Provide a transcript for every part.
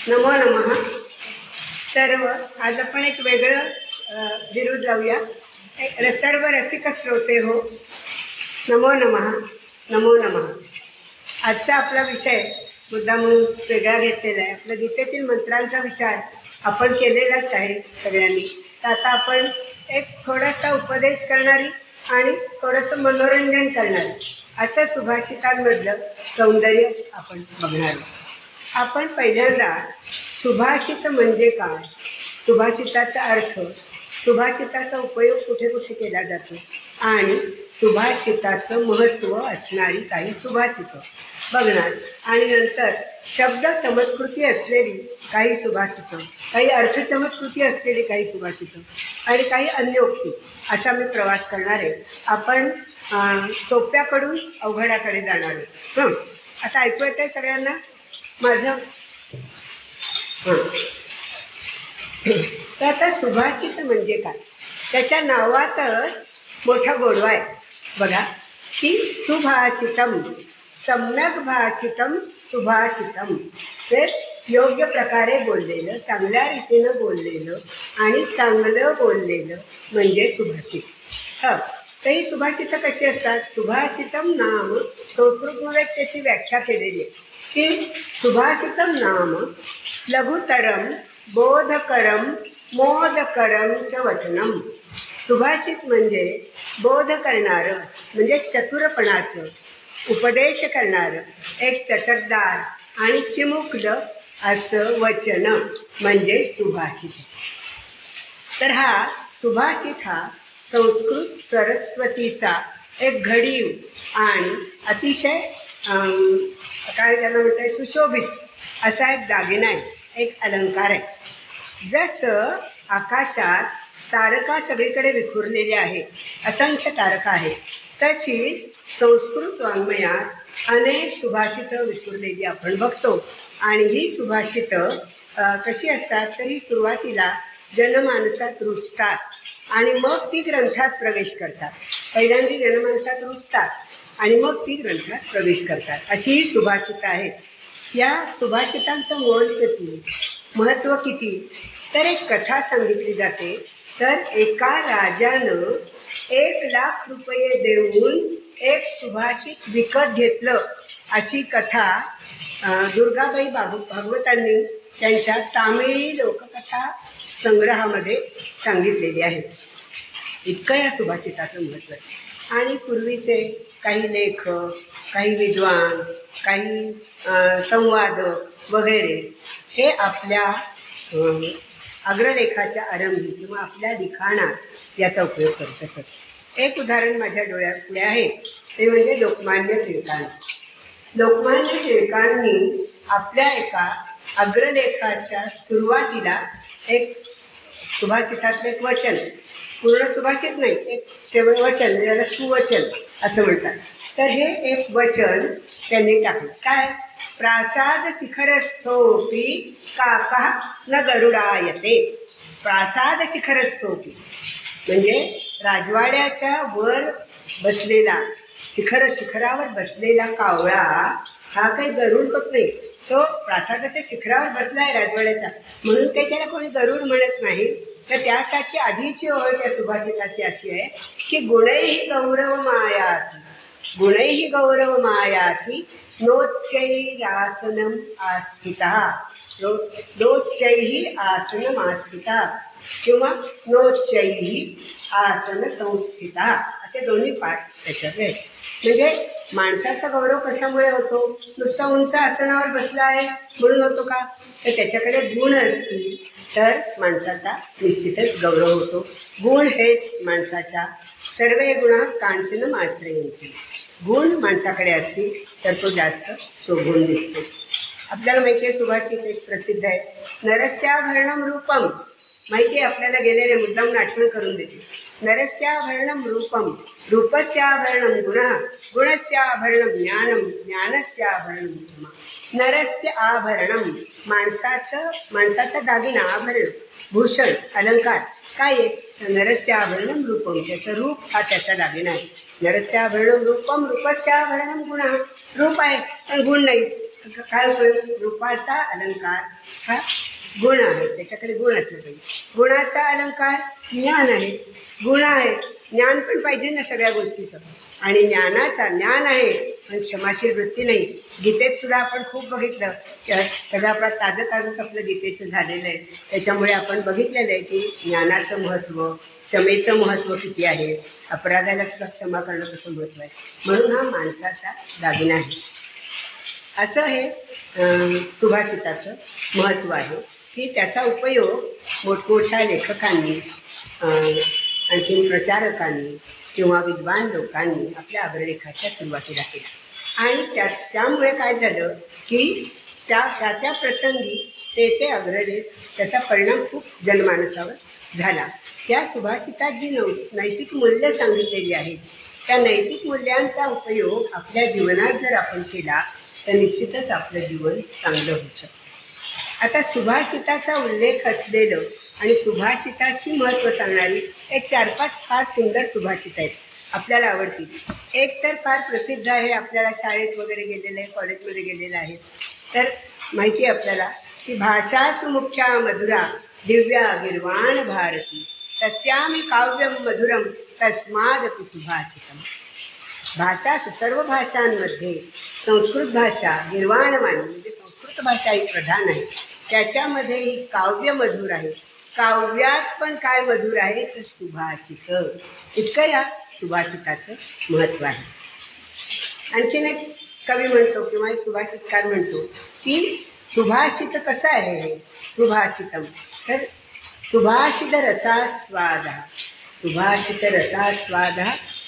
नमो नमः. सर्व आज आपण एक वेगळं विरुद्ध लावूया. सर्व रसिक श्रोते हो, नमो नमः. नमो नमः. आजचा आपला विषय मुद्दा म्हणून वेगळा घेतलेला आहे. आपल्या गीतेतील मंत्रांचा विचार आपण केलेलाच आहे सगळ्यांनी. तर आता आपण एक थोडासा उपदेश करणारी आणि थोडंसं मनोरंजन करणारी असं सुभाषितांमधलं सौंदर्य आपण बघणार आहोत. आपण पहिल्यांदा सुभाषित म्हणजे काय, सुभाषिताचा अर्थ, सुभाषिताचा उपयोग कुठे कुठे केला जातो आणि सुभाषिताचं महत्त्व असणारी काही सुभाषितं बघणार. आणि नंतर शब्द चमत्कृती असलेली काही सुभाषितं, काही अर्थ चमत्कृती असलेली काही सुभाषितं आणि काही अन्योक्ती असा मी प्रवास करणार आहे. आपण सोप्याकडून अवघडाकडे जाणार आहोत. आता ऐकू येतं आहे सगळ्यांना माझं? तर आता सुभाषित म्हणजे काय, त्याच्या नावातच मोठा गोडवा आहे बघा, की सुभाषितम, सम्यक भाषितम सुभाषितम. ते योग्य प्रकारे बोललेलं, चांगल्या रीतीनं बोललेलं आणि चांगलं बोललेलं म्हणजे सुभाषित. तर ही सुभाषितं कशी असतात? सुभाषितम नाम, संस्कृतमध्ये त्याची व्याख्या केलेली आहे की सुभाषितम नाम लघुतरम बोधकरम मोदकरम च वचनम. सुभाषित म्हणजे बोध करणारं, म्हणजे चतुरपणाचं उपदेश करणारं एक चटकदार आणि चिमुकलं असं वचन म्हणजे सुभाषित. तर हा सुभाषित हा संस्कृत सरस्वतीचा एक घडीव आणि अतिशय काय त्याला म्हणतात, सुशोभित असा एक दागिना आहे, एक अलंकार आहे. जसं आकाशात तारका सगळीकडे विखुरलेली आहे, असंख्य तारका आहेत, तशीच संस्कृत वाङ्मयात अनेक सुभाषितं विखुरलेली आपण बघतो. आणि ही सुभाषितं कशी असतात, तर ही सुरुवातीला जनमानसात रुजतात आणि मग ती ग्रंथात प्रवेश करतात. पहिल्यांदा जनमानसात रुजतात आणि मग ती ग्रंथात प्रवेश करतात, अशी ही सुभाषितं आहेत. या सुभाषितांचं मोल किती, महत्त्व किती, तर एक कथा सांगितली जाते. तर एका राजानं 1,00,000 रुपये देऊन एक सुभाषित विकत घेतलं, अशी कथा दुर्गाबाई भागवतांनी त्यांच्या तामिळी लोककथा संग्रहामध्ये सांगितलेली आहे. इतकं या सुभाषिताचं महत्त्व आहे. आणि पूर्वीचे काही लेखक, काही विद्वान, काही संवादक वगैरे हे आपल्या अग्रलेखाच्या आरंभी किंवा आपल्या लिखाणात याचा उपयोग करत असत. एक उदाहरण माझ्या डोळ्यापुढे आहे, ते म्हणजे लोकमान्य टिळकांचं. लोकमान्य टिळकांनी आपल्या एका अग्रलेखाच्या सुरुवातीला एक सुभाषितातलं एक वचन, पूर्ण सुभाषित नाही, एक शेवट वचन, ज्याला सुवचन असं म्हणतात. तर हे एक वचन त्यांनी टाकलं. काय? प्रासाद शिखरस्थोपी काका न गरुडायते. प्रासाद शिखरस्थोपी म्हणजे राजवाड्याच्या वर बसलेला, शिखरावर बसलेला कावळा हा काही गरुड होत नाही. तो प्रासादाच्या शिखरावर बसला आहे राजवाड्याचा, म्हणून काही त्याला कोणी गरुड म्हणत नाही. तर त्यासाठी आधीची ओळ त्या सुभाषिताची अशी आहे की गुणैहि गौरव मायाती, गुणैहि गौरव मायाती नोच्चैरासनम आस्थिता, नोच्चैहि आसनम आस्थिता किंवा नोच्चैहि आसन संस्थिता, असे दोन्ही पाठ त्याच्यात आहेत. म्हणजे माणसाचा गौरव कशामुळे होतो? नुसता उंच आसनावर बसला आहे म्हणून होतो का? तर त्याच्याकडे गुण असतील तर माणसाचा निश्चितच गौरव होतो. गुण हेच माणसाच्या सर्वे गुणा कांचन आचरयन्ति. गुण माणसाकडे असतील तर तो जास्त शोभून दिसतो. आपल्याला माहिती आहे सुभाषित एक प्रसिद्ध आहे, नरस्याभरणम रूपम. माहिती आहे आपल्याला, गेलेले मुद्दाम आठवण करून देते. नरस्याभरणम रूपम, रूपस्याभरणम गुणः, गुणस्याभरणम ज्ञानम, ज्ञानस्याभरणम क्षमा. नरस्य आभरणम, माणसाचा दागिना, आभरण, भूषण, अलंकार काय आहे? तर नरस्याभरणम रूपम, त्याचं रूप हा त्याचा दागिना आहे. नरस्याभरणम रूपम, रूपस्याभरणम गुणः. रूप आहे पण गुण नाही. काय उपयोग? रूपाचा अलंकार हा गुण आहे, त्याच्याकडे गुण असलं पाहिजे. गुणाचा अलंकार ज्ञान आहे, गुण आहे, ज्ञान पण पाहिजे ना सगळ्या गोष्टीचं. आणि ज्ञान आहे पण क्षमाशील वृत्ती नाही. गीतेत सुद्धा आपण खूप बघितलं की सगळं आपलं ताजंच आपलं गीतेचं झालेलं आहे. त्याच्यामुळे आपण बघितलेलं आहे की ज्ञानाचं महत्त्व, क्षमेचं महत्त्व किती आहे, अपराधाला सुद्धा क्षमा करणं कसं महत्त्व आहे. म्हणून हा माणसाचा दागिना आहे. असं हे सुभाषिताचं महत्त्व आहे की त्याचा उपयोग मोठमोठ्या लेखकांनी, आणखीन प्रचारकांनी किंवा विद्वान लोकांनी आपल्या अग्रलेखाच्या सुरुवातीला केला. आणि त्यामुळे काय झालं की त्या प्रसंगी ते अग्रलेख त्याचा परिणाम खूप जनमानसावर झाला. त्या सुभाषितात जी नैतिक मूल्य सांगितलेली आहेत, त्या नैतिक मूल्यांचा उपयोग आपल्या जीवनात जर आपण केला तर निश्चितच आपलं जीवन चांगलं होऊ शकतं. आता सुभाषिताचा उल्लेख असलेलं आणि सुभाषिताची महत्त्व सांगणारी एक 4-5 फार सुंदर सुभाषित आहेत, आपल्याला आवडतील. एक तर फार प्रसिद्ध आहे, आपल्याला शाळेत वगैरे गेलेलं आहे, कॉलेजमध्ये गेलेलं आहे, तर माहिती आहे आपल्याला की भाषा सुमुख्या मधुरा दिव्या गिर्वाण भारती तस्यामी काव्यम मधुरम तस्मादपि सुभाषितम. भाषा सर्व भाषांमध्ये संस्कृत भाषा गिर्वाणवाणी म्हणजे संस्कृत भाषा ही प्रधान आहे. त्याच्यामध्ये ही काव्य मधुर आहे. काव्यात पण काय मधुर आहे तर सुभाषित. इतकं या सुभाषिताचं महत्त्व आहे. आणखीन एक कवी म्हणतो किंवा एक सुभाषितकार म्हणतो की सुभाषित कसं आहे हे सुभाषितम, तर सुभाषित रसास्वाद, सुभाषित रसास्वाद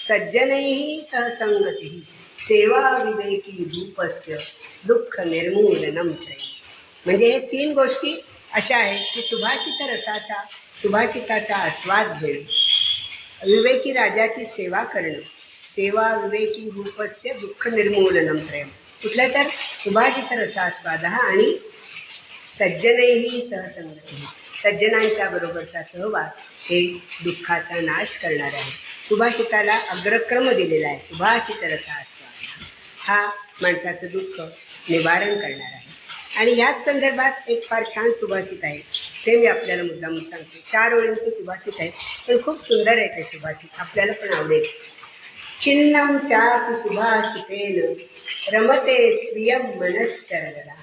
सज्जनैः सहसंगतिः सेवा विवेकी भूपस्य दुःख निर्मूलनम त्रयी. म्हणजे हे 3 गोष्टी अशा आहेत की सुभाषिताचा आस्वाद घेणं, विवेकी राजाची सेवा करणं, सेवा विवेकी भूपस्य दुःख निर्मूलनम त्रयम. कुठलं तर सुभाषित रसास्वाद आणि सज्जनैः सहसंगती, सज्जनांच्या बरोबरचा सहवास हे दुःखाचा नाश करणार आहे. सुभाषिताला अग्रक्रम दिलेला आहे. सुभाषित रसास्वाद हा माणसाचं दुःख निवारण करणार आहे. आणि ह्याच संदर्भात एक फार छान सुभाषित आहे, ते मी आपल्याला मुद्दाम सांगते. 4 ओळींचं सुभाषित आहे पण खूप सुंदर आहे ते सुभाषित, आपल्याला पण आवडेल. खिन्नं चापि सुभाषितेन रमते स्वीयं मनस्सर्वदा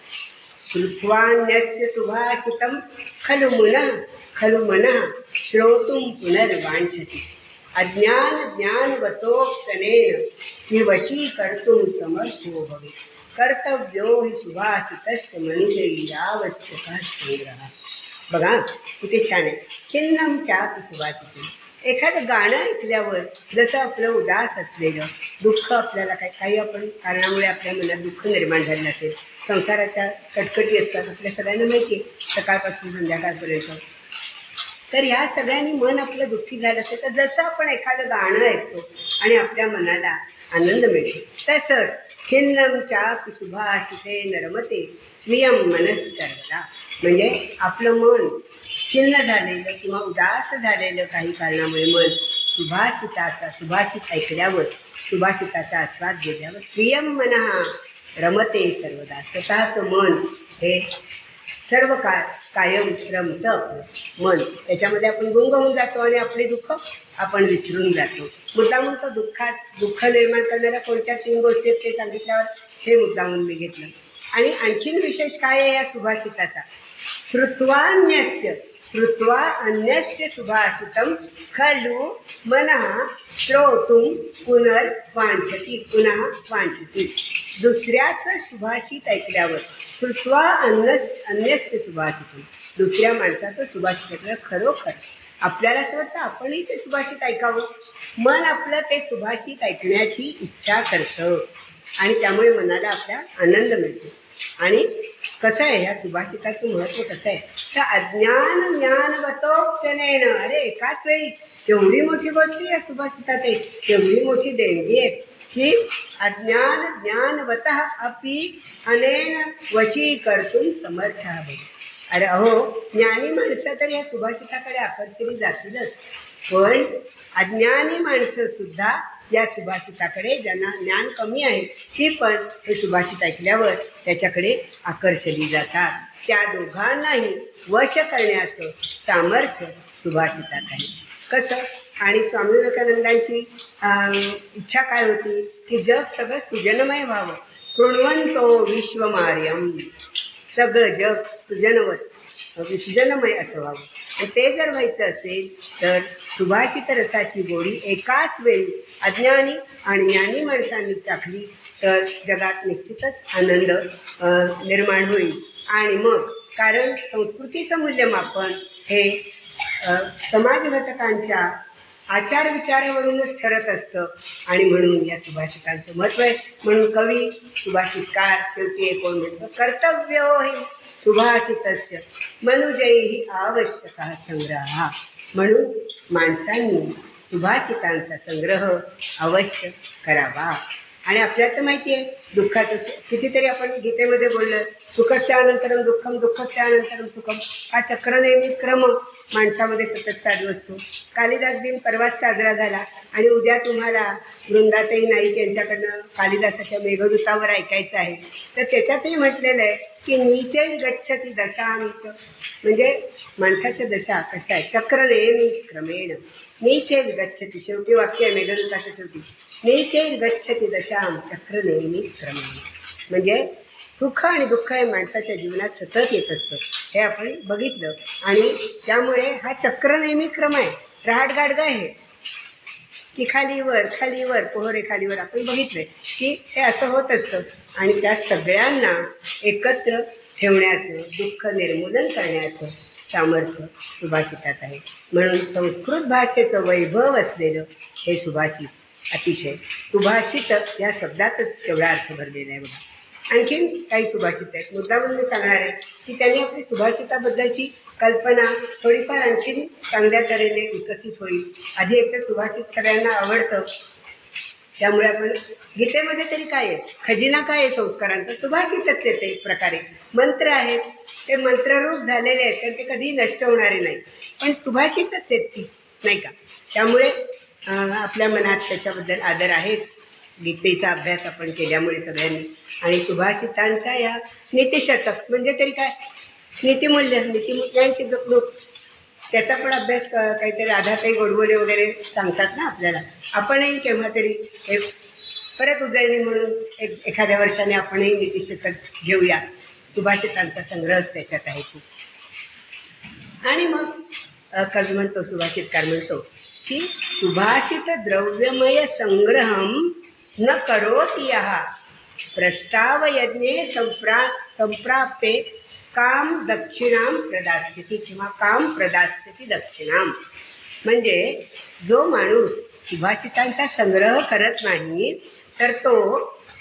श्रुत्वान्यस्य सुभाषितं खलु मनः श्रोतुं पुनर्वाञ्छति अज्ञान ज्ञानवतोक्तनेन विवशीकर्तुं समर्थो भवेत् कर्तव्यो हि सुभाषितस्य मनुजैरावश्यकः संग्रहः. बघा किती छान आहे. खिन्नं चापि सुभाषितेन. एखादं गाणं ऐकल्यावर जसं आपलं उदास असलेलं दुःख, आपल्याला काही आपण कारणामुळे आपल्या मनात दुःख निर्माण झालेलं असेल, संसाराच्या कटकटी असतात आपल्या सगळ्यांना माहिती आहे सकाळपासून संध्याकाळपर्यंत, तर ह्या सगळ्यांनी मन आपलं दुःखी झालं असेल तर जसं आपण एखादं गाणं ऐकतो आणि आपल्या मनाला आनंद मिळतो, तसंच खिन्नं चापि सुभाषितेन रमते स्वीयं मनस्सर्वदा. म्हणजे आपलं मन खिन्न झालेलं किंवा उदास झालेलं काही कारणामुळे मन सुभाषित ऐकल्यावर, सुभाषिताचा आस्वाद घेतल्यावर स्वीयं मनः रमते सर्वदा, स्वतःचं मन हे सर्व कायम रमतं. आपलं मन त्याच्यामध्ये आपण गुंग होऊन जातो आणि आपले दुःख आपण विसरून जातो. मुद्दामून तो दुःख निर्माण करणाऱ्या कोणत्या 3 गोष्टी आहेत ते सांगितल्यावर हे मुद्दामून मी घेतलं. आणि आणखीन विशेष काय आहे या सुभाषिताचा, श्रुत्वा अन्यस्य सुभाषितं खलु मनः श्रोतुं पुनर्वाञ्छति. दुसऱ्याचं सुभाषित ऐकल्यावर, श्रुत्वा अन्यस्य सुभाषितं, दुसऱ्या माणसाचं सुभाषित ऐकल्यावर खरोखर आपल्याला असं वाटतं आपणही ते सुभाषित ऐकावं. मन आपलं ते सुभाषित ऐकण्याची इच्छा करतं आणि त्यामुळे मनाला आपल्या आनंद मिळतो. आणि कसं आहे ह्या सुभाषिताचं महत्त्व कसं आहे तर अज्ञान ज्ञानवतोक्तनेन. अरे एकाच वेळी केवढी मोठी गोष्ट या सुभाषितात आहे, केवढी मोठी देणगी आहे की अज्ञान ज्ञानवतः अपि अनेन वशीकर्तुं समर्थः भवेत्. अरे अहो, ज्ञानी माणसं तर या सुभाषिताकडे आकर्षिली जातीलच, पण अज्ञानी माणसंसुद्धा या सुभाषिताकडे, ज्यांना ज्ञान कमी आहे, ती पण हे सुभाषित ऐकल्यावर त्याच्याकडे आकर्षली जातात. त्या दोघांनाही वश करण्याचं सामर्थ्य सुभाषितात आहे. कसं? आणि स्वामी विवेकानंदांची इच्छा काय होती की जग सगळं सुजनमय व्हावं. कृण्वन्तो विश्वमार्यम, सगळं जग सुजनमय असं व्हावं. आणि ते जर व्हायचं असेल तर सुभाषित रसाची गोडी एकाच वेळी अज्ञानी आणि ज्ञानी माणसांनी चाखली तर जगात निश्चितच आनंद निर्माण होईल. आणि मग कारण संस्कृतीचं मूल्यमापन हे समाज घटकांच्या आचारविचारावरूनच ठरत असतं. आणि म्हणून या सुभाषितांचं महत्त्व आहे. म्हणून कवी सुभाषितकार शेवटी कोण म्हणतो, कर्तव्यो हि सुभाषितस्य मनुजैहि आवश्यकः संग्रह. म्हणून माणसांनी सुभाषितांचा संग्रह अवश्य करावा. आणि आपल्याला तर माहिती आहे दुःखाचं कितीतरी आपण गीतेमध्ये बोललं, सुखस्यानंतरम दुःखम दुःखस्यानंतरम सुखम. हा चक्र नेहमी क्रम माणसामध्ये सतत चालू असतो. कालिदास दिन परवाच साजरा झाला आणि उद्या तुम्हाला वृंदाताई नाईक यांच्याकडनं कालिदासाच्या मेघदूतावर ऐकायचं आहे. तर त्याच्यातही म्हटलेलं आहे की नीचैर गच्छति दशानीच, म्हणजे माणसाच्या दशा कशा आहे, चक्र नेहमी क्रमेण नीचैर गच्छति, शेवटी वाक्य आहे मेघदूताच्या शेवटी, नीचैर गच्छति दशाम चक्र नेहमी क्रमेण. म्हणजे सुख आणि दुःख हे माणसाच्या जीवनात सतत येत असतं, हे आपण बघितलं. आणि त्यामुळे हा चक्र नेहमी क्रम आहे, रहाटगाडगा आहे की खालीवर खालीवर पोहरे खालीवर, आपण बघितलं की हे असं होत असतं. आणि त्या सगळ्यांना एकत्र ठेवण्याचं, दुःख निर्मूलन करण्याचं सामर्थ्य सुभाषितात आहे. म्हणून संस्कृत भाषेचं वैभव असलेलं हे सुभाषित अतिशय, सुभाषित या शब्दातच केवढा अर्थ भरलेला आहे बघा. आणखीन काही सुभाषित आहेत, मुद्दामून मी सांगणार आहे की त्यांनी आपली सुभाषिताबद्दलची कल्पना थोडीफार आणखीन चांगल्या तऱ्हेने विकसित होईल. आधी एकतर सुभाषित सगळ्यांना आवडतं, त्यामुळे आपण गीतेमध्ये तरी काय आहे, खजिना काय आहे संस्कारांचा, सुभाषितच येते एक प्रकारे. मंत्र आहेत ते मंत्ररूप झालेले आहेत, तर ते कधीही नष्ट होणारे नाही, पण सुभाषितच आहेत ती, नाही का. त्यामुळे आपल्या मनात त्याच्याबद्दल आदर आहेच. गीतेचा अभ्यास आपण केल्यामुळे सगळ्यांनी. आणि सुभाषितांच्या या नीतिशतक म्हणजे तरी काय, नीतिमूल्यांची जपणूक, त्याचा पण अभ्यास काहीतरी राधाताई गोडबोले वगैरे सांगतात ना आपल्याला. आपणही केव्हा तरी हे परत उजळणी म्हणून एखाद्या वर्षाने आपणही नीतिशतक घेऊया. सुभाषितांचा संग्रहच त्याच्यात आहे खूप. आणि मग कवी म्हणतो, सुभाषितकार म्हणतो की सुभाषित द्रव्यमय संग्रहम न करोति यः प्रस्ताव यज्ञे संप्राप्ते काम दक्षिणाम प्रदास्यति किंवा काम प्रदास्यति दक्षिणाम. म्हणजे जो माणूस सुभाषितांचा संग्रह करत नाही तर तो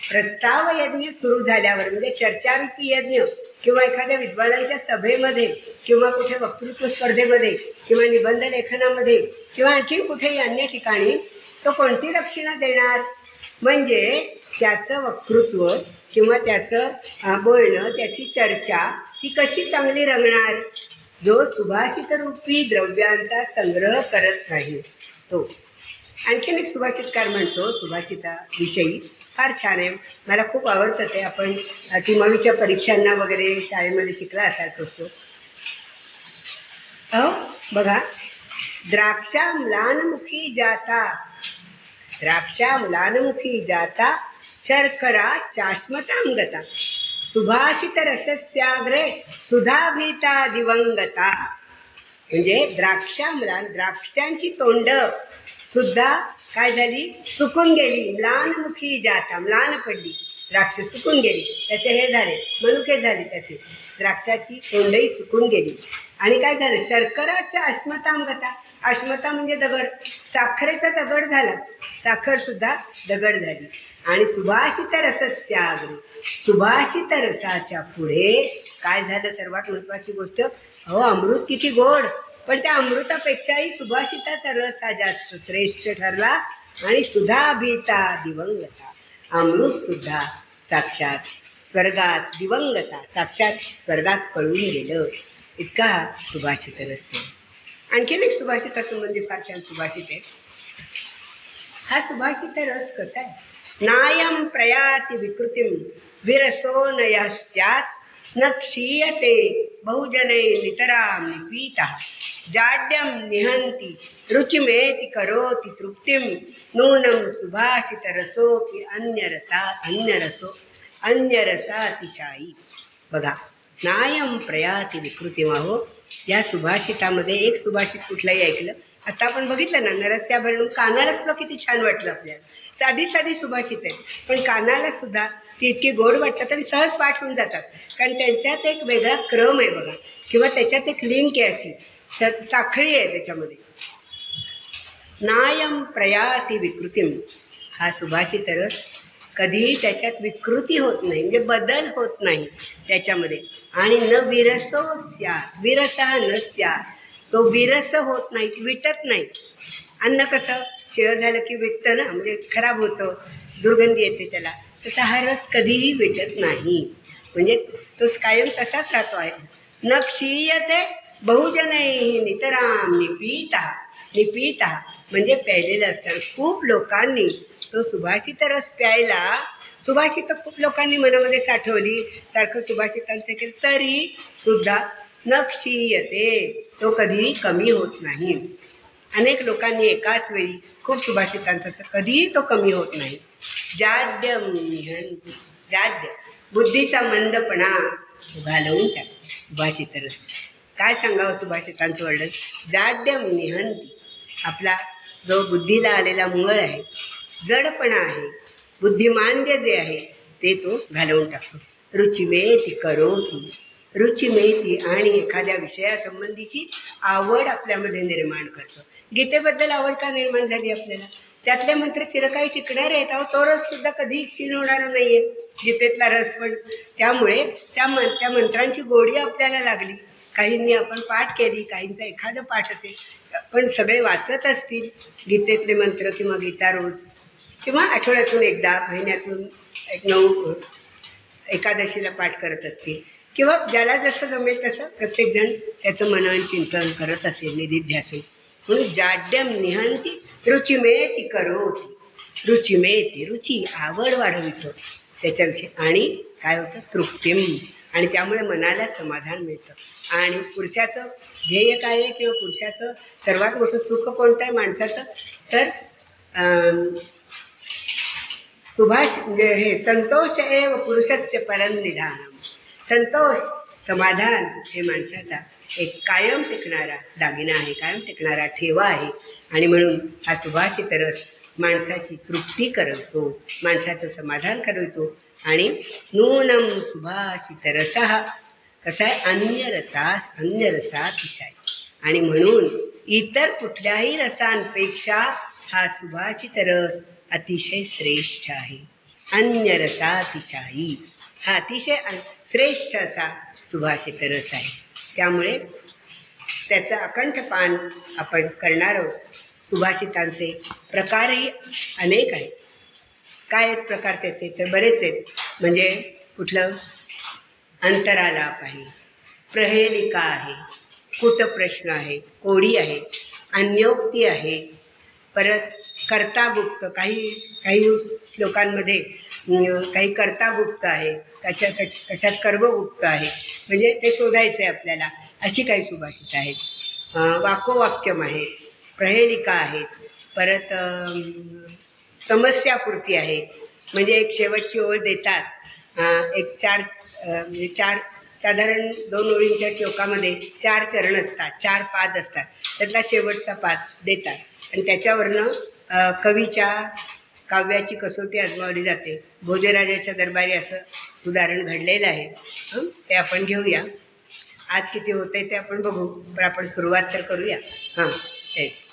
प्रस्ताव यज्ञ सुरू झाल्यावर, म्हणजे चर्चारूपी यज्ञ किंवा एखाद्या विद्वानांच्या सभेमध्ये किंवा कुठे वक्तृत्व स्पर्धेमध्ये किंवा निबंध लेखनामध्ये किंवा आणखी कुठेही अन्य ठिकाणी तो कोणती दक्षिणा देणार, म्हणजे त्याचं वक्तृत्व किंवा त्याचं बोलणं, त्याची चर्चा ही कशी चांगली रंगणार. जो सुभाषितरूपी द्रव्यांचा संग्रह करत नाही तो. आणखीन एक सुभाषितकार म्हणतो सुभाषिताविषयी, फार छान आहे, मला खूप आवडतं ते. आपण तिमावीच्या परीक्षांना वगैरे शाळेमध्ये शिकला असाल तो श्लोक. बघा, द्राक्षा म्लानमुखी जाता, द्राक्षा म्लानमुखी जाता शर्करा चाश्मतां गता, सुभाषित रसस्याग्रे सुधाभीता दिवंगता. म्हणजे द्राक्षांची तोंड सुद्धा काय झाली, सुकून गेली. म्लानमुखी जाता, म्लान पडली, द्राक्ष सुकून गेली, त्याचे हे झाले, मनुके झाले त्याचे, द्राक्षाची तोंडही सुकून गेली. आणि काय झालं, शर्कराच्या अश्मतां गता, अश्मता म्हणजे दगड, साखरेचा दगड झाला, साखरसुद्धा दगड झाली. आणि सुभाषित रसस्याग्रे, सुभाषित रसाच्या पुढे काय झालं, सर्वात महत्त्वाची गोष्ट, अमृत किती गोड, पण त्या अमृतापेक्षाही सुभाषिताचा रस हा जास्त श्रेष्ठ ठरला. आणि सुधाभीता दिवंगता, अमृतसुद्धा साक्षात स्वर्गात, दिवंगता साक्षात स्वर्गात पळून गेलं, इतका सुभाषित रस. आणखीन एक सुभाषितासंबंधी फार छान सुभाषित आहे. हा सुभाषित रस कसा आहे? नायम प्रयाति विकृतिम विरसो न स्यात् न क्षीयते बहुजने नितराम निपीतः जाड्यम निहंती रुचिमेति करोति तृप्तिम नूनम सुभाषित रसोपि अन्यरसातिशायी. बघा, नायम प्रयाति विकृतिम. हो, या सुभाषितामध्ये एक सुभाषित कुठलाही ऐकलं, आता आपण बघितलं ना, नरस्याभरणं, कानाला सुद्धा किती छान वाटलं आपल्याला. साधी साधी सुभाषित आहे, पण कानाला सुद्धा ती इतकी गोड वाटतात आणि सहज पाठ होऊन जातात, कारण त्यांच्यात एक वेगळा क्रम आहे बघा, किंवा त्याच्यात एक लिंक आहे, अशी साखळी आहे त्याच्यामध्ये. नायम प्रयाति विकृतिम. हा सुभाषित रस कधीही त्याच्यात विकृती होत नाही, म्हणजे बदल होत नाही त्याच्यामध्ये. आणि न विरसो स्यात्, विरसः न स्यात्, तो विरस होत नाही, विटत नाही. अन्न कसं चिळ झालं की विटतं ना, म्हणजे खराब होतं, दुर्गंधी येते त्याला, तसा हा रस कधीही विटत नाही, म्हणजे तो कायम तसाच राहतो आहे. न क्षीयते बहुजनैः नितराम निपीतः. निपीतः म्हणजे प्यायलेलं असतं. खूप लोकांनी तो सुभाषित रस प्यायला, सुभाषित खूप लोकांनी मनामध्ये साठवली, सारखं सुभाषितांचं केलं, तरी सुद्धा न क्षीयते, तो कधीही कमी होत नाही. अनेक लोकांनी एकाच वेळी खूप सुभाषितांचं असं, कधीही तो कमी होत नाही. जाड्यम निहंती. जाड्य, बुद्धीचा मंदपणा घालवून टाक सुभाषित रस. काय सांगावं सुभाषितांचं वर्णन? जाड्यम निहंती. आपला जो बुद्धीला आलेला मुळ आहे, जडपणा आहे, बुद्धिमांद्य जे आहे, ते तो घालवून टाकतो. रुचिमेति करोति. रुचिमेति आणि एखाद्या विषयासंबंधीची आवड आपल्यामध्ये निर्माण करतो. गीतेबद्दल आवड का निर्माण झाली आपल्याला? त्यातले मंत्र चिरकाळी टिकणार आहेत. अहो, तो रससुद्धा कधीही क्षीण होणारा नाही आहे, गीतेतला रस. पण त्यामुळे त्या मंत्रांची गोडी आपल्याला लागली. काहींनी आपण पाठ केली, काहींचा एखादं पाठ असेल, पण सगळे वाचत असतील गीतेतले मंत्र किंवा गीता रोज, किंवा आठवड्यातून एकदा, महिन्यातून 9 एकादशीला पाठ करत असतील, किंवा ज्याला जसं जमेल तसं प्रत्येकजण त्याचं मनन चिंतन करत असेल, निधिध्यासन. म्हणून जाड्यम निहंती रुचिमेति करोति. रुचिमेति, रुची, आवड वाढवितो त्याच्याविषयी, आणि काय होतं? तृप्तिम. आणि त्यामुळे मनाला समाधान मिळतं. आणि पुरुषाचं ध्येय काय आहे, किंवा पुरुषाचं सर्वात मोठं सुख कोणतं आहे माणसाचं? तर म्हणजे हे संतोष एव पुरुषस्य परम निधानम. संतोष, समाधान हे माणसाचा एक कायम टिकणारा दागिना आहे, कायम टिकणारा ठेवा आहे. आणि म्हणून हा सुभाषित रस माणसाची तृप्ती करवतो, माणसाचं समाधान करवतो. आणि नूनम सुभाषित रसः कसा आहे? अन्यरसातिशायी. आणि म्हणून इतर कुठल्याही रसांपेक्षा हा सुभाषित रस अतिशय श्रेष्ठ आहे. अन्यरसातिशायी, हा अतिशय श्रेष्ठ असा सुभाषित रस आहे. त्यामुळे त्याचं अकंठ पान आपण करणार आहोत. सुभाषितांचे प्रकारही अनेक आहेत. काय आहेत प्रकार त्याचे? तर बरेच आहेत. म्हणजे कुठलं? अंतरालाप आहे, प्रहेलिका आहे, कुटप्रश्न आहे, कोडी आहे, अन्योक्ती आहे, परत कर्तागुप्त. काही श्लोकांमध्ये काही कर्तागुप्त आहे, कशात कर्मगुप्त आहे, म्हणजे ते शोधायचं आहे आपल्याला. अशी काही सुभाषित आहेत. वाकोवाक्यम आहे, प्रहेलिका आहेत, परत समस्यापूर्ती आहे, म्हणजे एक शेवटची ओळ देतात. एक चार साधारण 2 ओळींच्या श्लोकामध्ये 4 चरण असतात, 4 पाद असतात, त्यातला शेवटचा पाद देतात. आणि त्याच्यावरनं कवीच्या काव्याची कसोटी आजमावली जाते. भोजराजाच्या दरबारी असं उदाहरण घडलेलं आहे. ते आपण घेऊया. आज किती होतं आहे ते आपण बघू, पण आपण सुरुवात तर करूया. तेच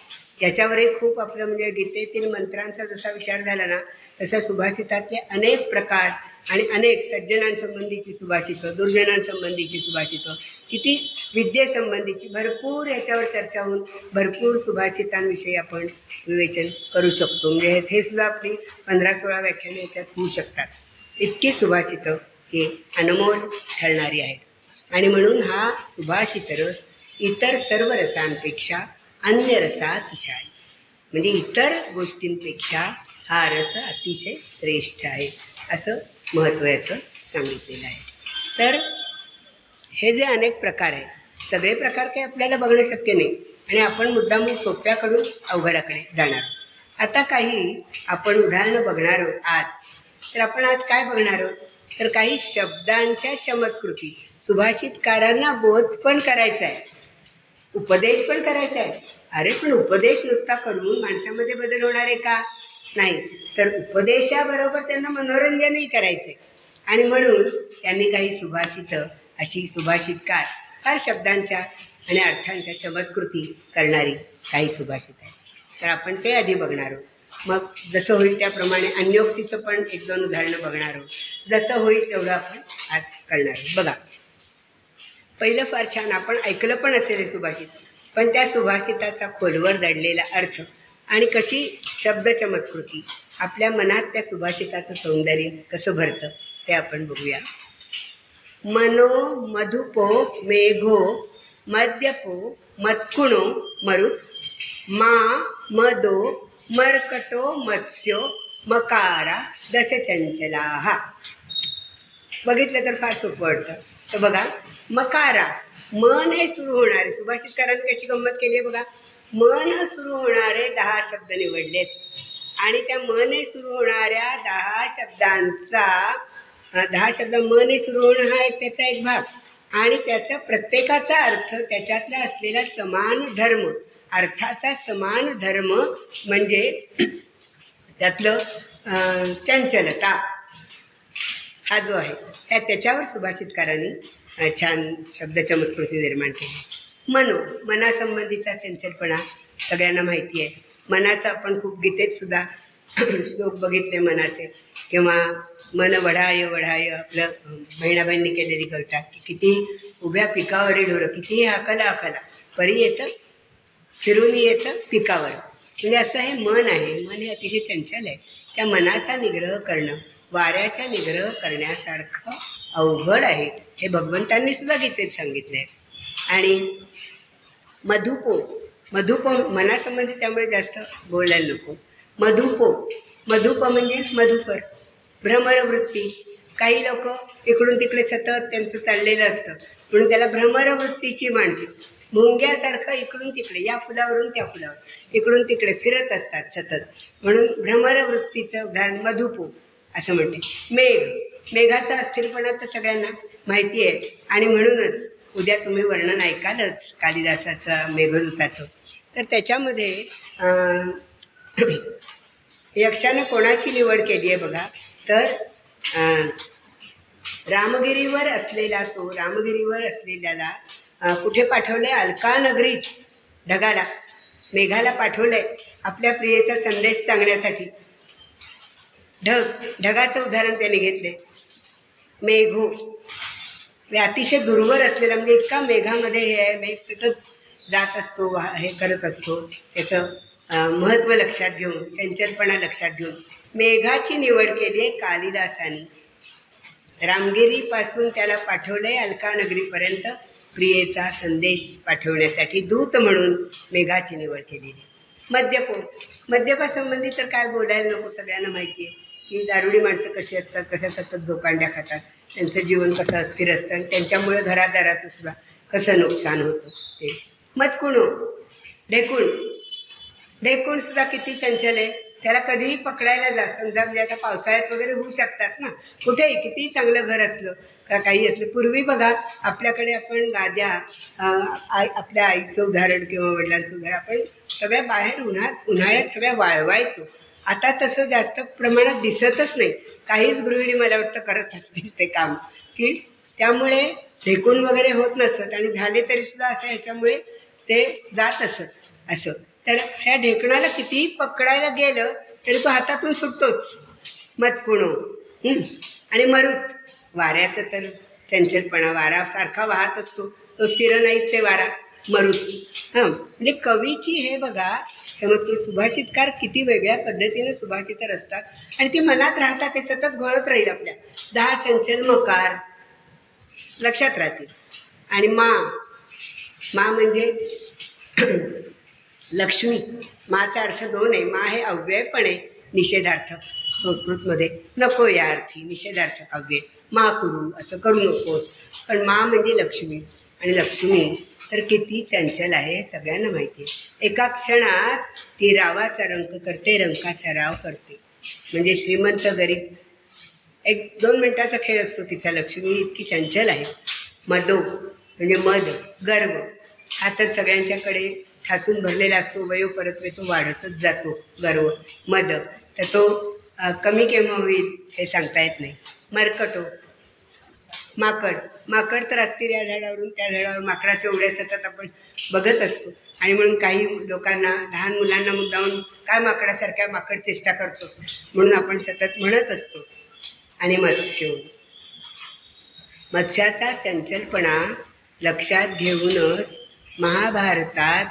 याच्यावरही खूप आपलं म्हणजे गीतेतील मंत्रांचा जसा विचार झाला ना, तसा सुभाषितातले अनेक प्रकार आणि अनेक सज्जनांसंबंधीची सुभाषितं, दुर्जनांसंबंधीची सुभाषितं, किती विद्येसंबंधीची भरपूर याच्यावर चर्चा होऊन भरपूर सुभाषितांविषयी आपण विवेचन करू शकतो. म्हणजे हे सुद्धा आपली 15-16 व्याख्याने याच्यात होऊ शकतात. इतकी सुभाषितं ही अनमोल ठरणारी आहेत. आणि म्हणून हा सुभाषित रस इतर सर्व रसांपेक्षा अन्य रसात ईशान. म्हणजे इतर गोष्टींपेक्षा हा रस अतिशय श्रेष्ठ आहे असं महत्त्व याचं सांगितलेलं आहे. तर हे जे अनेक प्रकार आहेत, सगळे प्रकार काही आपल्याला बघणं शक्य नाही आणि आपण मुद्दाम सोप्याकडून अवघडाकडे जाणार. आता काही आपण उदाहरणं बघणार आहोत आज. तर आपण आज काय बघणार आहोत, तर काही शब्दांच्या चमत्कृती. सुभाषितकारांना बोध पण करायचा आहे, उपदेश पण करायचा आहे. अरे पण उपदेश नुसता करून माणसामध्ये बदल होणार आहे का? नाही, तर उपदेशाबरोबर त्यांना मनोरंजनही करायचं आहे. आणि म्हणून त्यांनी काही सुभाषितं, अशी सुभाषितकार फार शब्दांच्या आणि अर्थांच्या चमत्कृती करणारी काही सुभाषित आहेत. तर आपण ते आधी बघणार आहोत. मग जसं होईल त्याप्रमाणे अन्योक्तीचं पण 1-2 उदाहरणं बघणार आहोत. जसं होईल तेवढं आपण आज करणार आहोत. बघा, पहिलं फार छान, आपण ऐकलं पण असेल हे सुभाषित, पण त्या सुभाषिताचा खोलवर दडलेला अर्थ आणि कशी शब्द चमत्कृती आपल्या मनात त्या सुभाषिताचं सौंदर्य कसं भरतं ते आपण बघूया. मनो मधुपो मेघो मद्यपो मत्कुणो मरुत मा मदो मर्कटो मत्स्यो मकारा दशचंचलाः. बघितलं तर फार सोपं वाटतं. तर बघा, मकारा मन हे सुरू होणारे, सुभाषितकारांनी कशी गंमत केली आहे बघा. मन सुरू होणारे 10 शब्द निवडलेत आणि त्या मने सुरू होणाऱ्या 10 शब्दांचा 10 शब्द मने सुरू होणं हा एक त्याचा एक भाग आणि त्याचा प्रत्येकाचा अर्थ त्याच्यातला असलेला समान धर्म, अर्थाचा समान धर्म म्हणजे त्यातलं चंचलता हा जो आहे त्याच्यावर सुभाषितकारांनी छान शब्द चमत्कृती निर्माण केली. मनो, मनासंबंधीचा चंचलपणा सगळ्यांना माहिती आहे. मनाचं आपण खूप गीतेत सुद्धा श्लोक बघितले मनाचे, किंवा मन वढाय वढाय आपलं बहिणाबाईंनी केलेली कविता की किती उभ्या पिकावरील ढोरं, कितीही हाकला हाकला परी येतं फिरून येतं पिकावर. म्हणजे असं हे मन आहे. मन हे अतिशय चंचल आहे. त्या मनाचा निग्रह करणं वाऱ्याचा निग्रह करण्यासारखं अवघड आहे हे भगवंतांनी सुद्धा गीतेत सांगितलं आहे. आणि मधुपो, मधुप मनासंबंधी, त्यामुळे जास्त बोलायला नको. मधुप म्हणजे मधुकर, भ्रमरवृत्ती. काही लोक इकडून तिकडे सतत त्यांचं चाललेलं असतं म्हणून त्याला भ्रमरवृत्तीची माणसं, मुंग्यासारखं इकडून तिकडे, या फुलावरून त्या फुलावर, इकडून तिकडे फिरत असतात सतत, म्हणून भ्रमरवृत्तीचं उदाहरण मधुपो असं म्हणते. मेघाचा अस्थिरपणा तर सगळ्यांना माहिती आहे आणि म्हणूनच उद्या तुम्ही वर्णन ऐकालच कालिदासाचं मेघदूताचं. तर त्याच्यामध्ये यक्षानं कोणाची निवड केली आहे बघा, तर रामगिरीवर असलेल्याला कुठे पाठवलं आहे? अलका नगरीत ढगाला, मेघाला पाठवलं आहे आपल्या प्रियेचा संदेश सांगण्यासाठी. ढगाचं उदाहरण त्याने घेतले. मेघो हे अतिशय दूरवर असलेला, म्हणजे इतका मेघामध्ये हे आहे, मेघ सतत जात असतो, हे करत असतो, त्याचं महत्त्व लक्षात घेऊन, चंचलपणा लक्षात घेऊन मेघाची निवड केली आहे कालिदासानी. रामगिरीपासून त्याला पाठवलं आहे अलकानगरीपर्यंत प्रियेचा संदेश पाठवण्यासाठी दूत म्हणून मेघाची निवड केलेली. मद्यपासंबंधी तर काय बोलायला नको, सगळ्यांना माहिती आहे की दारुडी माणसं कशी असतात, कशा सतत झोपांड्या खातात, त्यांचं जीवन कसं अस्थिर असतं आणि त्यांच्यामुळे घरादाराचं सुद्धा कसं नुकसान होतं ते. मतकुणो, ढेकूणसुद्धा किती चंचल आहे, त्याला कधीही पकडायला जा. समजा म्हणजे आता पावसाळ्यात वगैरे होऊ शकतात ना, कुठेही कितीही चांगलं घर असलं का काही असलं. पूर्वी बघा आपल्याकडे आपण गाद्या, आपल्या आईचं उदाहरण किंवा वडिलांचं उदाहरण, आपण सगळ्या बाहेर उन्हाळ्यात सगळ्या वाळवायचो. आता तसं जास्त प्रमाणात दिसतच नाही. काहीच गृहिणी मला वाटतं करत असतील ते काम, की त्यामुळे ढेकूण वगैरे होत नसत आणि झाले तरीसुद्धा असं ह्याच्यामुळे ते जात असत असं. तर ह्या ढेकणाला कितीही पकडायला गेलं तरी तो हातातून सुटतोच. मतकुणो. आणि मरुत, वाऱ्याचं तर चंचलपणा, वारा सारखा वाहत असतो, तो स्थिर नाहीच आहे वारा. मरुत. म्हणजे कवीची हे बघा चमत्कृत, सुभाषितकार किती वेगळ्या पद्धतीने सुभाषित रचतात आणि ती मनात राहतात, ते सतत घोळत राहील आपल्या. 10 चंचल मकार लक्षात राहतील. आणि मा म्हणजे लक्ष्मी. माचा अर्थ दोन आहे. मा हे अव्यय पण आहे, निषेधार्थ. संस्कृतमध्ये नको या अर्थी निषेधार्थक अव्यय. मा करू, असं करू नकोस. पण मा म्हणजे लक्ष्मी, आणि लक्ष्मी तर किती चंचल आहे सगळ्यांना माहिती आहे. एका क्षणात ती रावाचा रंक करते, रंकाचा राव करते. म्हणजे श्रीमंत गरीब 1-2 मिनिटाचा खेळ असतो तिचा. लक्ष्मी इतकी चंचल आहे. मदो म्हणजे मद, गर्व. हा तर सगळ्यांच्याकडे ठासून भरलेला असतो. वयोपरत्वे तो वाढतच जातो गर्व, मद. तर तो कमी केव्हा होईल हे सांगता येत नाही. मरकटो, माकड. माकड तर असतील या झाडावरून त्या झाडावर. माकडाच्या उड्या सतत आपण बघत असतो. आणि म्हणून काही लोकांना, लहान मुलांना मुद्दामून काय माकडासारख्या माकड चेष्टा करतो म्हणून आपण सतत म्हणत असतो. आणि मत्स्य, मत्स्याचा चंचलपणा लक्षात घेऊनच महाभारतात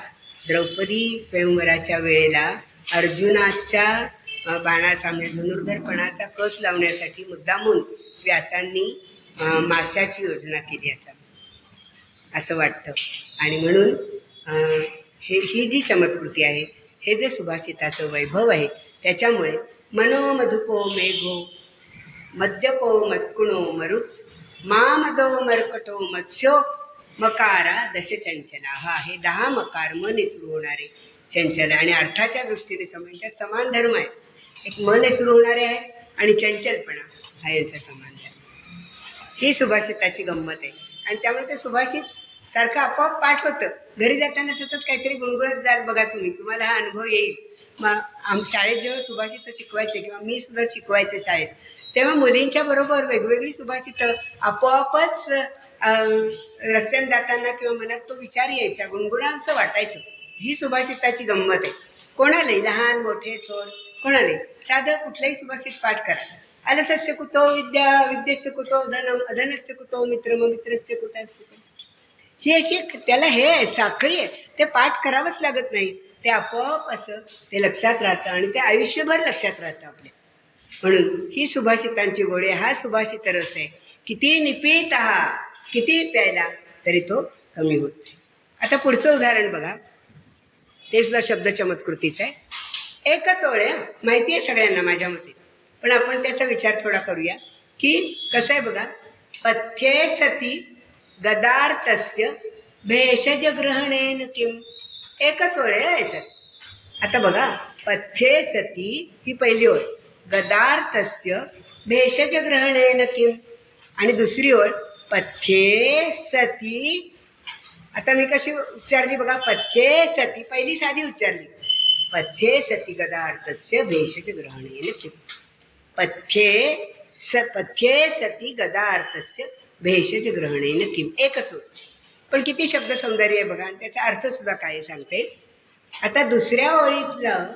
द्रौपदी स्वयंवराच्या वेळेला अर्जुनाच्या बाणाचा म्हणजे धनुर्धरपणाचा कस लावण्यासाठी मुद्दामून व्यासांनी माशाची योजना केली असावी असं वाटतं. आणि म्हणून ही जी चमत्कृती आहे, हे जे सुभाषिताचं वैभव आहे, त्याच्यामुळे मनो मधुपो मेघो मद्यपो मत्कुणो मरुत मामदो मरकटो मत्स्यो मकारा दशचंचला. हा हे 10 मकार मने सुरू होणारे चंचल. आणि अर्थाच्या दृष्टीने यांच्यात समान धर्म आहे. एक मने सुरू होणारे आहे आणि चंचलपणा हा यांचा समान धर्म. ही सुभाषिताची गंमत आहे. आणि त्यामुळे ते सुभाषित सारखं आपोआप पाठ होतं. घरी जाताना सतत काहीतरी गुणगुणत जाल बघा तुम्ही, तुम्हाला हा अनुभव येईल. मग शाळेत जेव्हा सुभाषितं शिकवायचे किंवा मी सुद्धा शिकवायचे शाळेत, तेव्हा मुलींच्या बरोबर वेगवेगळी सुभाषितं आपोआपच रस्त्याने जाताना किंवा मनात तो विचार यायचा, गुणगुणावंसं वाटायचं. ही सुभाषिताची गंमत आहे. कोणालाही, लहान मोठे थोर कोणालाही साधं कुठलंही सुभाषित पाठ करा. अलसस्य कुतो विद्या, विद्यस्य कुतो धनम, अधनस्य कुतो मित्रम, मित्रस्य कुतस्य. ही अशी त्याला हे आहे, साखळी आहे. ते पाठ करावंच लागत नाही. ते आपोआप असं ते लक्षात राहतं आणि ते आयुष्यभर लक्षात राहतं आपल्या. म्हणून ही सुभाषितांची गोडी, हा सुभाषित रस आहे. किती निपीत हा, किती प्यायला तरी तो कमी होत नाही. आता पुढचं उदाहरण बघा. ते सुद्धा शब्द चमत्कृतीचं आहे. एकच ओळ आहे, माहिती आहे सगळ्यांना माझ्या मते, पण आपण त्याचा विचार थोडा करूया की कसं आहे बघा. पथ्ये सती गदार्थस्य भेषज ग्रहणेन किम. एकच ओळ आहे याच्यात. आता बघा, पथ्ये सती ही पहिली ओळ, गदार्थस्य भेषज ग्रहणेन किम. आणि दुसरी ओळ पथ्ये सती. आता मी कशी उच्चारली बघा, पथ्ये सती पहिली साधी उच्चारली. पथ्ये सती गदार्थस्य भेषज ग्रहणेन किम. पथ्ये सती गदार्थस्य भेषज ग्रहणेन किम. एकच ओळ, पण किती शब्द सौंदर्य आहे बघा. आणि त्याचा अर्थसुद्धा काय सांगते. आता दुसऱ्या ओळीतलं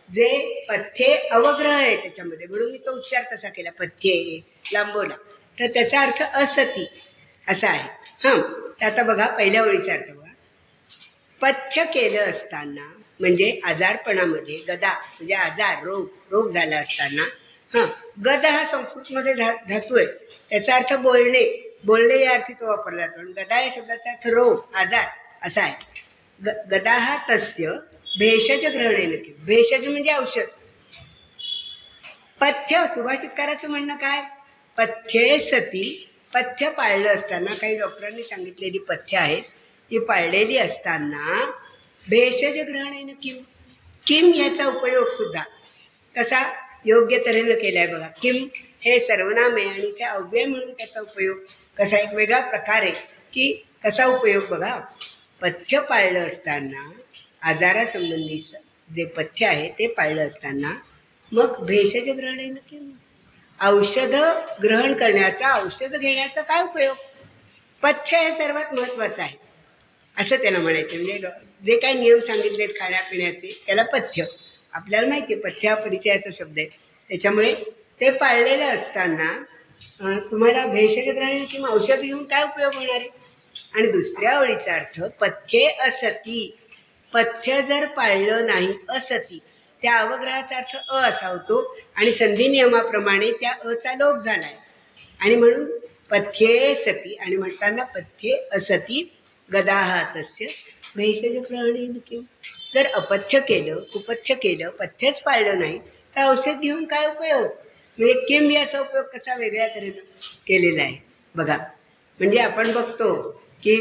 जे पथ्ये अवग्रह आहे त्याच्यामध्ये, म्हणून मी तो उच्चार तसा केला, पथ्ये लांबवला, तर त्याचा अर्थ असती असा आहे. हां, आता बघा पहिल्या ओळीचा अर्थ बघा. पथ्य केलं असताना म्हणजे आजारपणामध्ये, गदा म्हणजे आजार, रोग झाला असताना. हां, गद हा संस्कृतमध्ये धातू आहे. त्याचा अर्थ बोलणे या अर्थी तो वापरला जातो. आणि गदा या शब्दाचा अर्थ रोग, आजार असा आहे. गदा हा तस्य भेषज ग्रहणेन किम. भेषज म्हणजे औषध. पथ्य, सुभाषितकाराचं म्हणणं काय, पथ्ये सती, पथ्य पाळलं असताना, काही डॉक्टरांनी सांगितलेली पथ्य आहेत ती पाळलेली असताना, भेषज ग्रहणेन किम. किम याचा उपयोगसुद्धा कसा योग्य तऱ्हेनं केला आहे बघा. किम हे सर्वनाम आहे आणि ते अव्यय म्हणून त्याचा उपयोग कसा, एक वेगळा प्रकार आहे की कसा उपयोग बघा. पथ्य पाळलं असताना, आजारासंबंधी जे पथ्य आहे ते पाळलं असताना, मग भेषज ग्रहणेन किम. औषध ग्रहण करण्याचा, औषध घेण्याचा काय उपयोग. पथ्य हे सर्वात महत्त्वाचं आहे असं त्याला म्हणायचं. म्हणजे जे काही नियम सांगितलेत खाण्यापिण्याचे त्याला पथ्य. आपल्याला माहिती आहे पथ्य हा परिचयाचा शब्द आहे. त्याच्यामुळे ते पाळलेलं असताना तुम्हाला भेषज ग्रहण किंवा औषध घेऊन काय उपयोग होणार आहे. आणि दुसऱ्या ओळीचा अर्थ पथ्ये असती. पथ्य जर पाळलं नाही, असती, त्या अवग्रहाचा अर्थ अ असा होतो आणि संधी नियमाप्रमाणे त्या अचा लोप झाला आहे. आणि म्हणून पथ्ये सती आणि म्हणताना पथ्ये असती गदाः तस्य भेषजग्रहणेन किं. जर अपथ्य केलं, कुपथ्य केलं, पथ्यच पाळलं नाही तर औषध घेऊन काय उपयोग. म्हणजे किम याचा उपयोग कसा वेगळ्या तऱ्हेनं केलेला आहे बघा. म्हणजे आपण बघतो की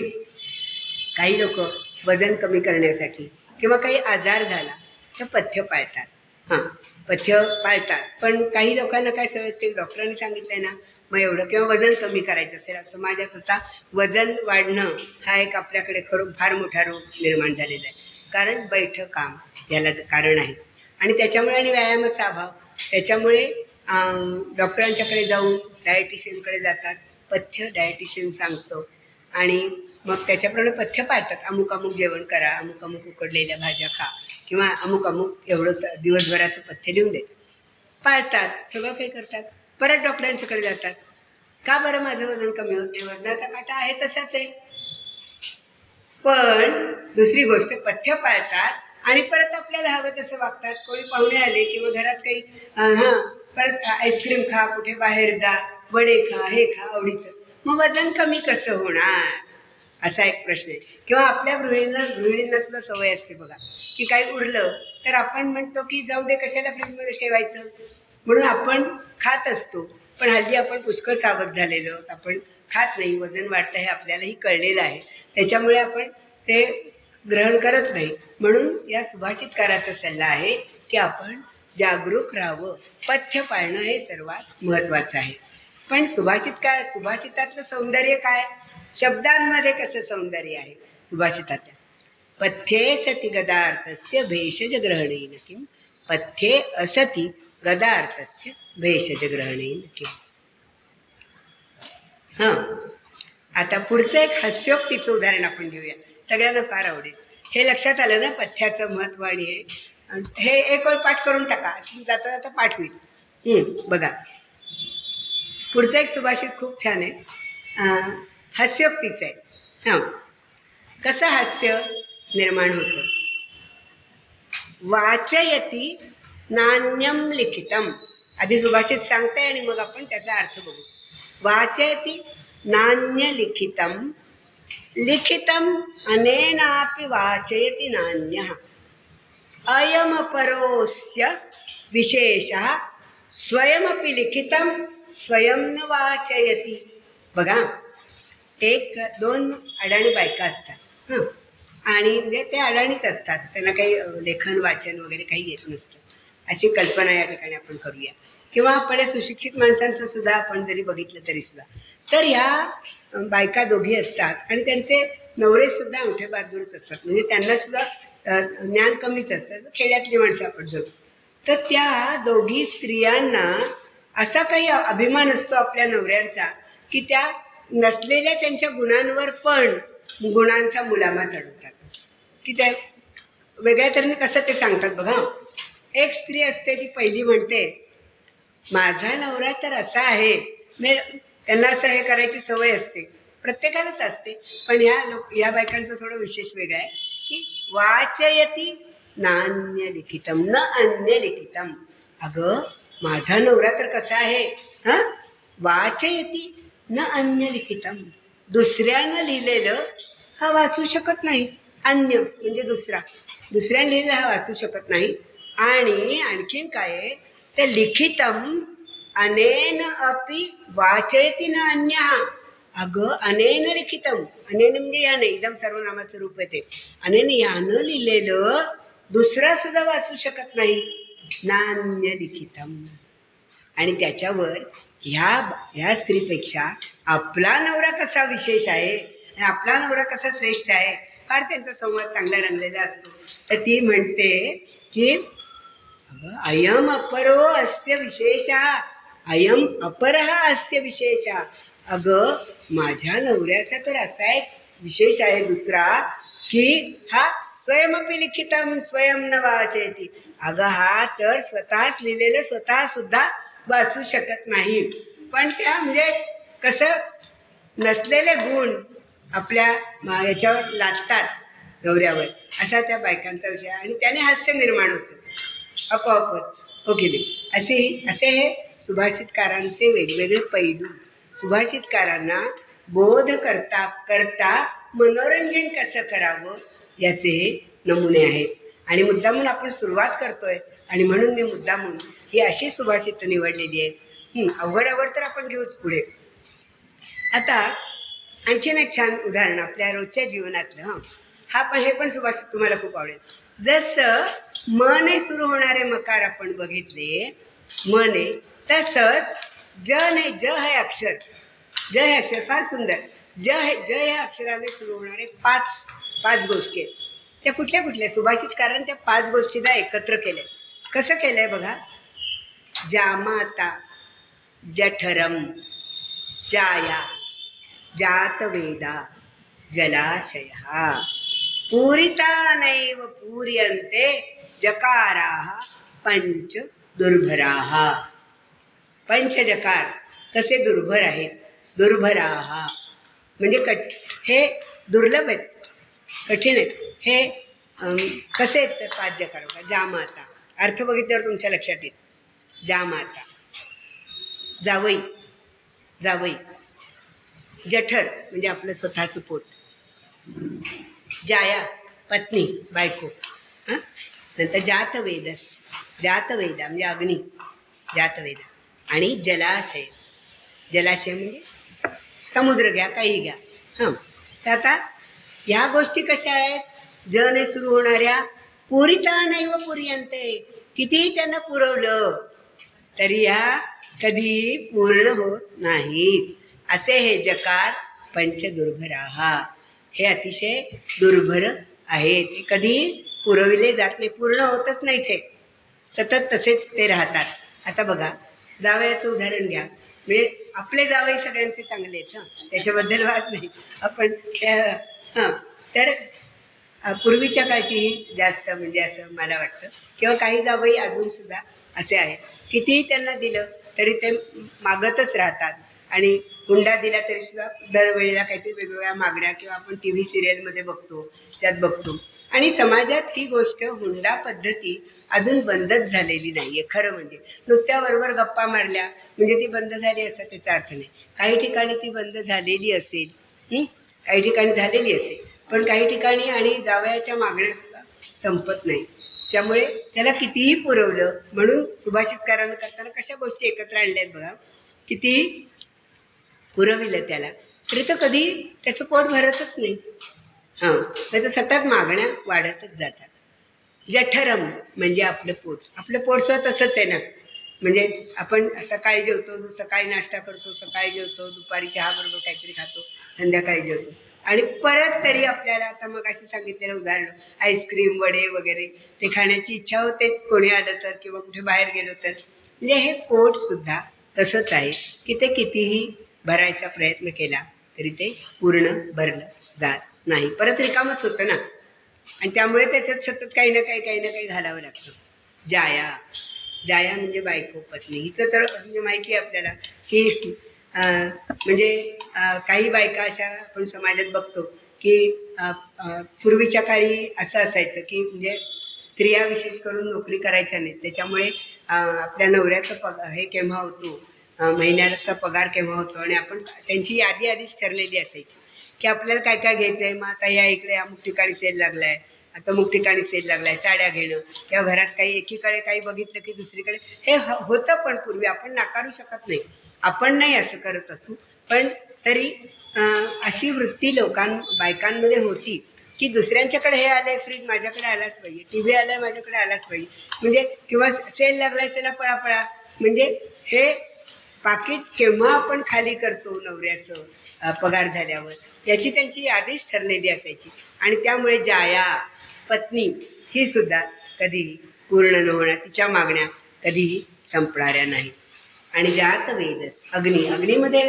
काही लोक वजन कमी करण्यासाठी किंवा काही आजार झाला तर पथ्य पाळतात. हां, पथ्य पाळतात, पण काही लोकांना काय सवय असते, डॉक्टरांनी सांगितलं आहे ना मग एवढं, किंवा वजन कमी करायचं असेल. समाजात आता वजन वाढणं हा एक आपल्याकडे खरं फार मोठा रोग निर्माण झालेला आहे. कारण बैठं काम याला कारण आहे. आणि त्याच्यामुळे आणि व्यायामाचा अभाव, त्याच्यामुळे डॉक्टरांच्याकडे जाऊन डायटिशियनकडे जातात. पथ्य डायटिशियन सांगतो आणि मग त्याच्याप्रमाणे पथ्य पाळतात. अमुक अमुक जेवण करा, अमुक अमुक उकडलेल्या भाज्या खा, किंवा अमुक अमुक एवढं दिवसभराचं पथ्य लिहून देतात. पाळतात, सगळं काही करतात. परत डॉक्टरांच्याकडे जातात. का बरं माझं वजन कमी होत नाही? वजनाचा काटा आहे तसाच आहे. पण दुसरी गोष्ट, पथ्य पाळतात आणि परत आपल्याला हवं तसं वागतात. कोणी पाहुणे आले किंवा घरात काही परत आईस्क्रीम खा, कुठे बाहेर जा, वडे खा, हे खा आवडीचं. मग वजन कमी कसं होणार, असा एक प्रश्न आहे. किंवा आपल्या गृहिणींना सुद्धा सवय असते बघा, की काही उरलं तर आपण म्हणतो की जाऊ दे, कशाला फ्रीजमध्ये ठेवायचं, म्हणून आपण खात असतो. पण हल्ली आपण पुष्कळ सावध झालेलो आहोत. आपण खात नाही, वजन वाढतं हे आपल्यालाही कळलेलं आहे. त्याच्यामुळे आपण ते ग्रहण करत नाही. म्हणून या सुभाषितकाराचा सल्ला आहे की आपण जागरूक राहावं. पथ्य पाळणं हे सर्वात महत्त्वाचं आहे. पण सुभाषितातलं सौंदर्य काय, शब्दांमध्ये कसं सौंदर्य आहे सुभाषितातल्या. पथ्ये सती गदार्थस्य भेषजग्रहणेन किं. पथ्ये असती गदार्थस्य भेषजग्रहणेन किं. हां, आता पुढचं एक हास्योक्तीचं उदाहरण आपण घेऊया. सगळ्यांना फार आवडेल. हे लक्षात आलं ना पथ्याचं महत्त्व. आणि हे एक वेळ पाठ करून टाका, जाता जाता पाठ होईल. बघा, पुढचं एक सुभाषित खूप छान आहे, हास्योक्तीचं आहे. हां, कसं हास्य निर्माण होतं. वाचयती नान्यम लिखितम. आधी सुभाषित सांगते आणि मग आपण त्याचा अर्थ बघू. वाचयती नान्य लिखितम, लिखितम अनेनापि वाचयति नान्यः. अयमपरोस्य विशेषः स्वयमपि लिखितम स्वयं न वाचयति. बघा, एक दोन अडाणी बायका असतात. आणि म्हणजे ते अडाणीच असतात, त्यांना काही लेखन वाचन वगैरे काही येत नसतं. अशी कल्पना या ठिकाणी आपण करूया. किंवा आपल्या सुशिक्षित माणसांचं सुद्धा आपण जरी बघितलं तरी सुद्धा, तर ह्या बायका दोघी असतात आणि त्यांचे नवरेसुद्धा अंगठे बहादूरच असतात. म्हणजे त्यांनासुद्धा ज्ञान कमीच असतं, खेड्यातली माणसं आपण जरू. तर त्या दोघी स्त्रियांना असा काही अभिमान असतो आपल्या नवऱ्यांचा की त्या नसलेल्या त्यांच्या गुणांवर पण गुणांचा मुलामा चढवतात. की त्या वेगळ्या तऱ्हेने कसं ते सांगतात बघा. एक स्त्री असते, ती पहिली म्हणते माझा नवरा तर असा आहे. त्यांना असं हे करायची सवय असते, प्रत्येकालाच असते. पण या बायकांचं थोडं विशेष वेगळं आहे की वाचयती नान्य लिखितम न अन्य लिखितम. अगं माझा नवरा तर कसा आहे, वाचयती न अन्य लिखितम. दुसऱ्यानं लिहिलेलं हा वाचू शकत नाही. अन्य म्हणजे दुसऱ्यानं लिहिलेलं हा वाचू शकत नाही. आणि आणखीन काय आहे, ते लिखितम अनेन अपि वाचयति न अन्यः. अगं अनेन लिखितम, अनेन म्हणजे याने, एकदम सर्वनामाचं रूप आहे ते. अनेन यानं लिहिलेलं दुसरा सुद्धा वाचू शकत नाही. नान्य लिखितम. आणि त्याच्यावर ह्या स्त्रीपेक्षा आपला नवरा कसा विशेष आहे आणि आपला नवरा कसा श्रेष्ठ आहे, फार त्यांचा संवाद चांगला रंगलेला असतो. तर ती म्हणते की अयम अपरो अस्य विशेषः, अयम अपरः अस्य विशेषः. अगं माझ्या नवऱ्याचा तर असा एक विशेष आहे दुसरा की हा स्वयमपि लिखितम स्वयं न वाचयति. अगं हा तर स्वतःच लिहिलेलं स्वतः सुद्धा वाचू शकत नाही. पण त्या म्हणजे कसं नसलेले गुण आपल्या याच्यावर लादतात नवऱ्यावर, असा त्या बायकांचा विषय. आणि त्याने हास्य निर्माण होतं आपोआपच. ओके नाही. असे हे सुभाषितकारांचे वेगवेगळे पैलू. सुभाषितकारांना बोध करता मनोरंजन कसं करावं याचे हे नमुने आहेत. आणि मुद्दामून आपण सुरुवात करतोय आणि म्हणून मी मुद्दामून ही अशी सुभाषित निवडलेली आहेत. अवघड तर आपण घेऊच पुढे. आता आणखीन एक छान उदाहरण आपल्या रोजच्या जीवनातलं. हे पण सुभाषित तुम्हाला खूप आवडेल. जसं मने सुरू होणारे मकार आपण बघितले, मने, तसंच ज हे अक्षर, फार सुंदर. ज या अक्षराने सुरू होणारे पाच गोष्टी आहेत. त्या कुठल्या सुभाषितकारांनी त्या 5 गोष्टींना एकत्र केले. कसं केलंय बघा. जामाता, जठरम, जाया, जातवेदा, जलाशयः, पूरिता नैव पूर्यन्ते जकाराः पंच दुर्भराः. पंचजकार कसे दुर्भर आहेत. दुर्भराः म्हणजे हे दुर्लभ आहेत, कठीण आहेत. हे कसे आहेत तर 5 जकार बघा. जामाता अर्थ बघितल्यावर तुमच्या लक्षात येईल. जामाता जावई, जठर म्हणजे आपलं स्वतःचं पोट, जाया पत्नी बायको, नंतर जातवेदा म्हणजे अग्नी, जातवेदा, आणि जलाशय म्हणजे समुद्र घ्या, काही घ्या. तर आता ह्या गोष्टी कशा आहेत. जने सुरू होणाऱ्या. पुरिता नैव पुर्यन्ते, कितीही त्यांना पुरवलं तरी ह्या कधी पूर्ण होत नाहीत. असे हे जकार पंचदुर्भराः, हे अतिशय दुर्भर आहेत. ते कधी पुरविले जात नाही, पूर्ण होतच नाही. ते सतत तसेच ते राहतात. आता बघा, जावयाचं उदाहरण घ्या. म्हणजे आपले जावई सगळ्यांचे चांगले आहेत, त्याच्याबद्दल वाद नाही. आपण तर पूर्वीच्या काळची जास्त म्हणजे असं मला वाटतं, किंवा काही जावई अजूनसुद्धा असे आहेत, कितीही त्यांना दिलं तरी ते मागतच राहतात. आणि हुंडा दिला तरी सुद्धा दरवेळेला काहीतरी वेगवेगळ्या मागण्या, किंवा आपण टी व्ही सिरियलमध्ये बघतो. आणि समाजात ही गोष्ट, हुंडा पद्धती अजून बंदच झालेली नाही आहे. खरं म्हणजे नुसत्या वरवर गप्पा मारल्या म्हणजे ती बंद झाली असा त्याचा अर्थ नाही. काही ठिकाणी ती बंद झालेली असेल, काही ठिकाणी झालेली असेल, पण काही ठिकाणी आणि जावयाच्या मागण्यासुद्धा संपत नाही. त्यामुळे त्याला कितीही पुरवलं, म्हणून सुभाषितकारांना करताना कशा गोष्टी एकत्र आणल्या आहेत बघा. कितीही पुरविलं त्याला तरी तर कधी त्याचं पोट भरतच नाही. त्याचं सतत मागण्या वाढतच जातात. जठरम म्हणजे आपलं पोट सुद्धा तसंच आहे ना. म्हणजे आपण सकाळी जेवतो, सकाळी नाश्ता करतो, सकाळी जेवतो, दुपारी चहाबरोबर काहीतरी खातो, संध्याकाळी जेवतो, आणि परत तरी आपल्याला आता मग अशी सांगितलेलं उदाहरण, आईस्क्रीम, वडे वगैरे ते खाण्याची इच्छा होतेच, कोणी आलं तर, किंवा कुठे बाहेर गेलो तर. म्हणजे हे पोटसुद्धा तसंच आहे की ते कितीही भरायचा प्रयत्न केला तरी ते पूर्ण भरलं जात नाही, परत रिकामच होतं ना. आणि त्यामुळे त्याच्यात सतत काही ना काही घालावं लागतं. जाया म्हणजे बायको, पत्नी. हिचं तर म्हणजे माहिती आहे आपल्याला की काही बायका अशा आपण समाजात बघतो की पूर्वीच्या काळी असं असायचं की म्हणजे स्त्रिया विशेष करून नोकरी करायच्या नाहीत. त्याच्यामुळे आपल्या नवऱ्याचं हे केव्हा होतो, महिन्याचा पगार केव्हा होतो, आणि आपण त्यांची यादी आधीच ठरलेली असायची की आपल्याला काय काय घ्यायचं आहे. मग आता या इकडे अमुक ठिकाणी सेल लागला आहे, आता अमुक ठिकाणी सेल लागला आहे, साड्या घेणं, किंवा घरात काही एकीकडे काही बघितलं की दुसरीकडे. हे होतं, पण पूर्वी आपण नाकारू शकत नाही. आपण नाही असं करत असू, पण तरी अशी वृत्ती बायकांमध्ये होती की दुसऱ्यांच्याकडे हे आलं आहे फ्रीज, माझ्याकडे आलाच पाहिजे, टी व्ही आला आहे, माझ्याकडे आलाच पाहिजे. म्हणजे किंवा सेल लागला आहे, चला पळापळा. म्हणजे हे पाकिट केव्हा आपण खाली करतो नवऱ्याचं पगार झाल्यावर, याची त्यांची यादीच ठरलेली असायची. आणि त्यामुळे जाया पत्नी ही सुद्धा कधीही पूर्ण न होणार, तिच्या मागण्या कधीही संपणाऱ्या नाहीत. आणि जात वेदस, अग्नीमध्ये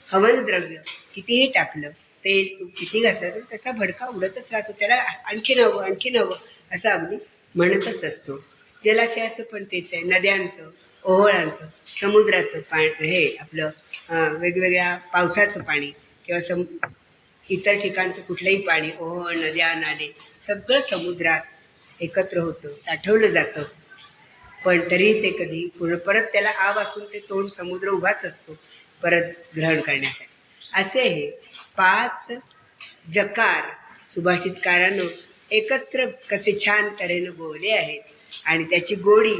हवन द्रव्य कितीही टाकलं, तेल तूप किती घातलं तर त्याचा भडका उडतच राहतो. त्याला आणखीन हवं असं अग्नी म्हणतच असतो. जलाशयाचं पण तेच आहे. नद्यांचं, ओहोळांचं, समुद्राचं पाणी, हे आपलं वेगवेगळ्या पावसाचं पाणी, किंवा इतर ठिकाणचं कुठलंही पाणी, ओहोळ, नद्या, नाले, सगळं समुद्रात एकत्र होतं, साठवलं जातं. पण तरी ते कधी परत त्याला आव असून ते तोंड समुद्र उभाच असतो परत ग्रहण करण्यासाठी. असे हे 5 जकार सुभाषितकारानं एकत्र कसे छान तऱ्हेनं गोवले आहेत आणि त्याची गोडी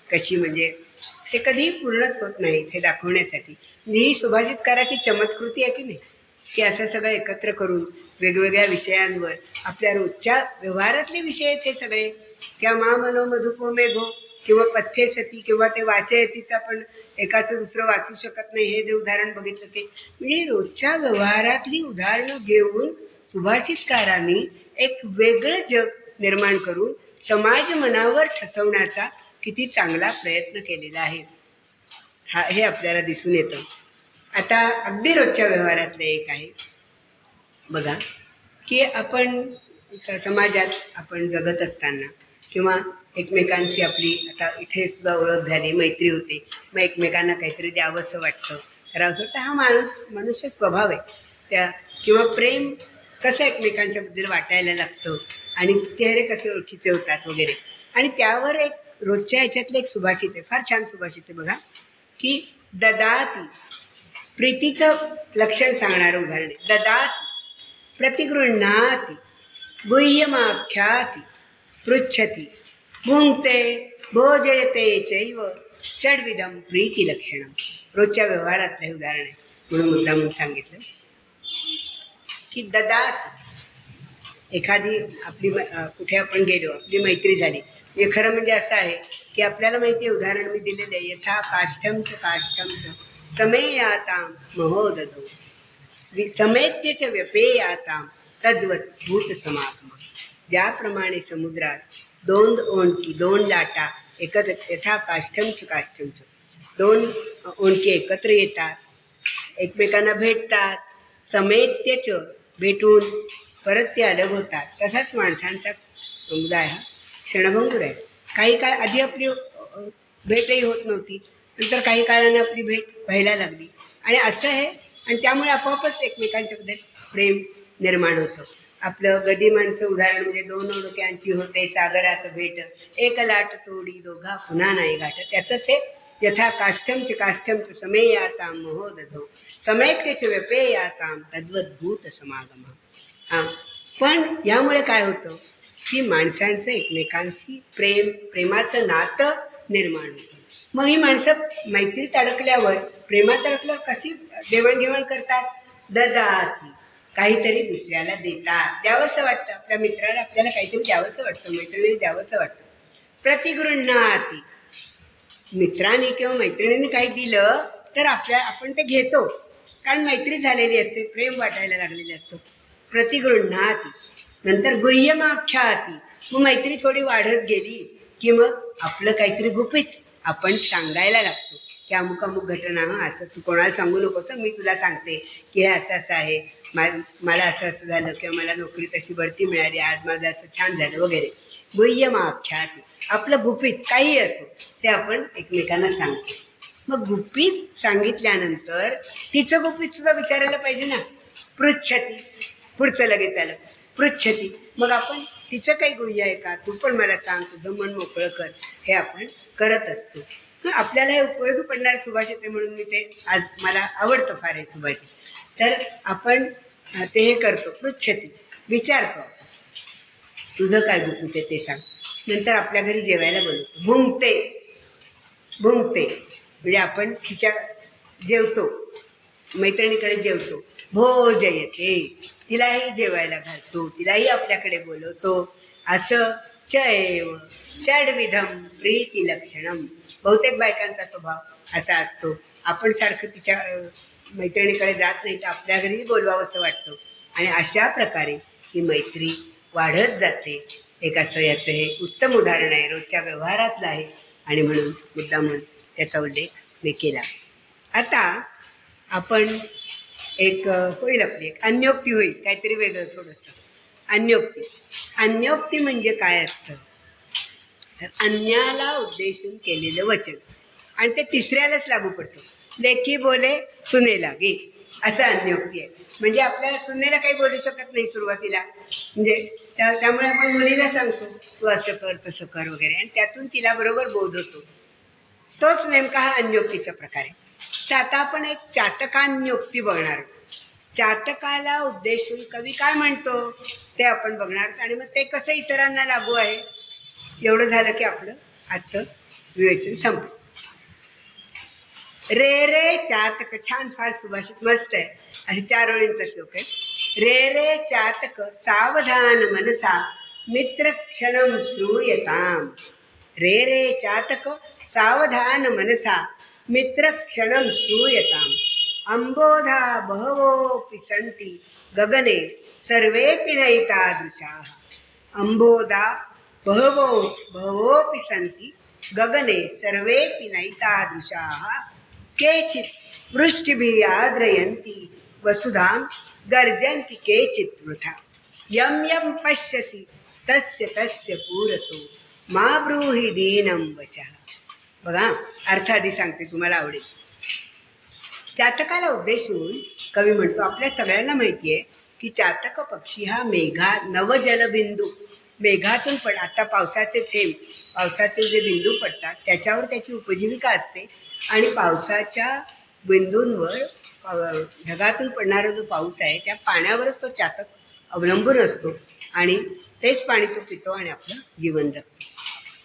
कशी म्हणजे ते कधीही पूर्णच होत नाही हे दाखवण्यासाठी म्हणजे ही सुभाषितकाराची चमत्कृती आहे की नाही की असं सगळं एकत्र करून वेगवेगळ्या विषयांवर आपल्या रोजच्या व्यवहारातले विषय आहेत हे सगळे किंवा मामनो मधुपो मेघो किंवा पथ्ये सती किंवा ते वाचयतीचं आपण एकाचं दुसरं वाचू शकत नाही हे जे उदाहरण बघितलं ते म्हणजे रोजच्या व्यवहारातली उदाहरणं घेऊन सुभाषितकारांनी एक वेगळं जग निर्माण करून समाज मनावर ठसवण्याचा किती चांगला प्रयत्न केलेला आहे हे आपल्याला दिसून येतं. आता अगदी रोजच्या व्यवहारातलं एक आहे बघा की आपण समाजात आपण जगत असताना किंवा एकमेकांची आपली आता इथे सुद्धा ओळख झाली मैत्री होते मग एकमेकांना काहीतरी द्यावंसं वाटतं करावंसं वाटतं हा मनुष्य स्वभाव आहे त्या किंवा प्रेम कसं एकमेकांच्याबद्दल वाटायला लागतं आणि चेहरे कसे ओळखीचे होतात वगैरे आणि त्यावर एक रोजच्या ह्याच्यातलं एक सुभाषित आहे फार छान सुभाषित आहे बघा की ददाती प्रीतीचं लक्षण सांगणारं उदाहरण आहे. ददाती प्रतिगृह्णाती गुह्यमाख्याती पृच्छती भुंक्ते भोजयते चैव षड्विधम प्रीतिलक्षणम. रोजच्या व्यवहारातलं हे उदाहरण आहे म्हणून मुद्दा म्हणून सांगितलं की ददाती एखादी आपली कुठे आपण गेलो आपली मैत्री झाली म्हणजे खरं म्हणजे असं आहे की आपल्याला माहिती आहे उदाहरण मी दिलेलं आहे यथा काष्ठमच समेयाताम महोदधौ समेत्यच व्यपेयाताम तद्वत भूत समागम. ज्याप्रमाणे समुद्रात दोन लाटा एकत्र यथा काष्ठमच दोन ओंडकी एकत्र येतात एकमेकांना भेटतात समेत्यच भेटून परत ते अलग होतात तसाच माणसांचा समुदाय हा क्षणभंगूर आहे. काही काळ आधी आपली भेटही होत नव्हती नंतर काही काळानं आपली भेट व्हायला लागली आणि असं आहे आणि त्यामुळे आपोआपच एकमेकांच्याबद्दल प्रेम निर्माण होतं. आपलं गदिमांचं उदाहरण म्हणजे दोन ओळख्यांची होते सागरात भेट एक लाट तोडी दोघा पुन्हा नाही गाठ त्याचंच हे यथा काष्ठमच समेयाताम महोदधौ समेत्यच व्यपेयाताम तद्वत भूत समागम. हां पण यामुळे काय होतं की माणसांचं एकमेकांशी प्रेमाचं नातं निर्माण होतं. मग ही माणसं मैत्रीत अडकल्यावर प्रेमात अडकल्यावर कशी देवाणघेवाण करतात ददाती काहीतरी दुसऱ्याला देतात द्यावंसं वाटतं आपल्या मित्राला आपल्याला काहीतरी द्यावंसं वाटतं मैत्रिणीला द्यावंसं वाटतं. प्रतिगृह्णाती मित्राने किंवा मैत्रिणीने काही दिलं तर आपण ते घेतो कारण मैत्री झालेली असते प्रेम वाटायला लागलेले असतं. प्रतिगृह्णाती नंतर गुह्यमाख्याती मग मैत्री थोडी वाढत गेली की मग आपलं काहीतरी गुपित आपण सांगायला लागतो की अमुक अमुक घटना असं तू कोणाला सांगू नकोस मी तुला सांगते की हे असं असं आहे मला असं असं झालं किंवा मला नोकरीत अशी बढती मिळाली आज माझं असं छान झालं वगैरे. गुह्यमाख्याती आपलं गुपित काही असो ते आपण एकमेकांना सांगतो. मग गुपित सांगितल्यानंतर तिचं गुपितसुद्धा विचारायला पाहिजे ना. पृच्छती पुढचं लगेच आलं पृच्छती मग आपण तिचं काही गुह्य आहे का तू पण मला सांग तुझं मन मोकळं कर हे आपण करत असतो. आपल्याला हे उपयोगी पडणारे सुभाषित आहे म्हणून मी ते आज मला आवडतं फार हे सुभाषित. तर आपण ते हे करतो पृच्छती विचारतो तुझं काय गुपित आहे ते सांग. नंतर आपल्या घरी जेवायला बोलवतो. भुंकते म्हणजे आपण तिच्या जेवतो मैत्रिणीकडे जेवतो. भोजयते तिलाही जेवायला घालतो तिलाही आपल्याकडे बोलवतो. असं चैव षड्विधम प्रीतिलक्षणम. बहुतेक बायकांचा स्वभाव असा असतो आपण सारखं तिच्या मैत्रिणीकडे जात नाही तर आपल्या घरीही बोलवावंसं वाटतं आणि अशा प्रकारे ही मैत्री वाढत जाते. एक असं याचं हे उत्तम उदाहरण आहे रोजच्या व्यवहारातलं आहे आणि म्हणून मुद्दामून त्याचा उल्लेख मी केला. आता आपण एक होईल आपली एक अन्योक्ती होईल काहीतरी वेगळं थोडंसं. अन्योक्ती म्हणजे काय असतं तर अन्याला उद्देशून केलेलं वचन आणि ते तिसऱ्यालाच लागू पडतं. लेकी बोले सुनेला गे असं अन्योक्ती आहे. म्हणजे आपल्याला सुनेला काही बोलू शकत नाही सुरुवातीला म्हणजे त्यामुळे आपण मुलीला सांगतो तू असं कर तसं कर वगैरे आणि त्यातून तिला बरोबर बोध होतो. तोच नेमका हा अन्योक्तीचा प्रकार आहे. तर आता आपण एक चातकान्योक्ती बघणार आहोत. चातकाला उद्देशून कवी काय म्हणतो ते आपण बघणार आणि मग ते कसं इतरांना लागू आहे. एवढं झालं की आपलं आजचं विवेचन संपलं. रे रे चातक, छान, फार सुभाषित मस्त आहे. असे 4 ओळींचा श्लोक आहे. रे रे चातक सावधान मनसा मित्र क्षणम श्रूयताम. रे रे चातक सावधान मनसा मित्र क्षणम श्रूयताम. अंबोधा बहवोऽपि सन्ति गगने सर्वेऽपि नैतादृशाः. अंबोधा बहवोऽपि सन्ति गगने सर्वेऽपि नैतादृशाः. केचित् वृष्टिभिः आद्रयन्ति वसुधां गर्जन्ति केचित् वृथा. यं यं पश्यसि तस्य तस्य पुरतो मा ब्रूहि दीनं वचः. बघा, अर्थ आधी सांगते, तुम्हाला आवडेल. चातकाला उद्देशून कवी म्हणतो, आपल्या सगळ्यांना माहिती आहे की चातक पक्षी हा नवजलबिंदू, मेघातून आता पावसाचे थेंब, पावसाचे जे बिंदू पडतात त्याच्यावर त्याची उपजीविका असते आणि पावसाच्या बिंदूंवर ढगातून पडणारा जो पाऊस आहे त्या पाण्यावरच तो चातक अवलंबून असतो आणि तेच पाणी तो पितो आणि आपलं जीवन जगतो.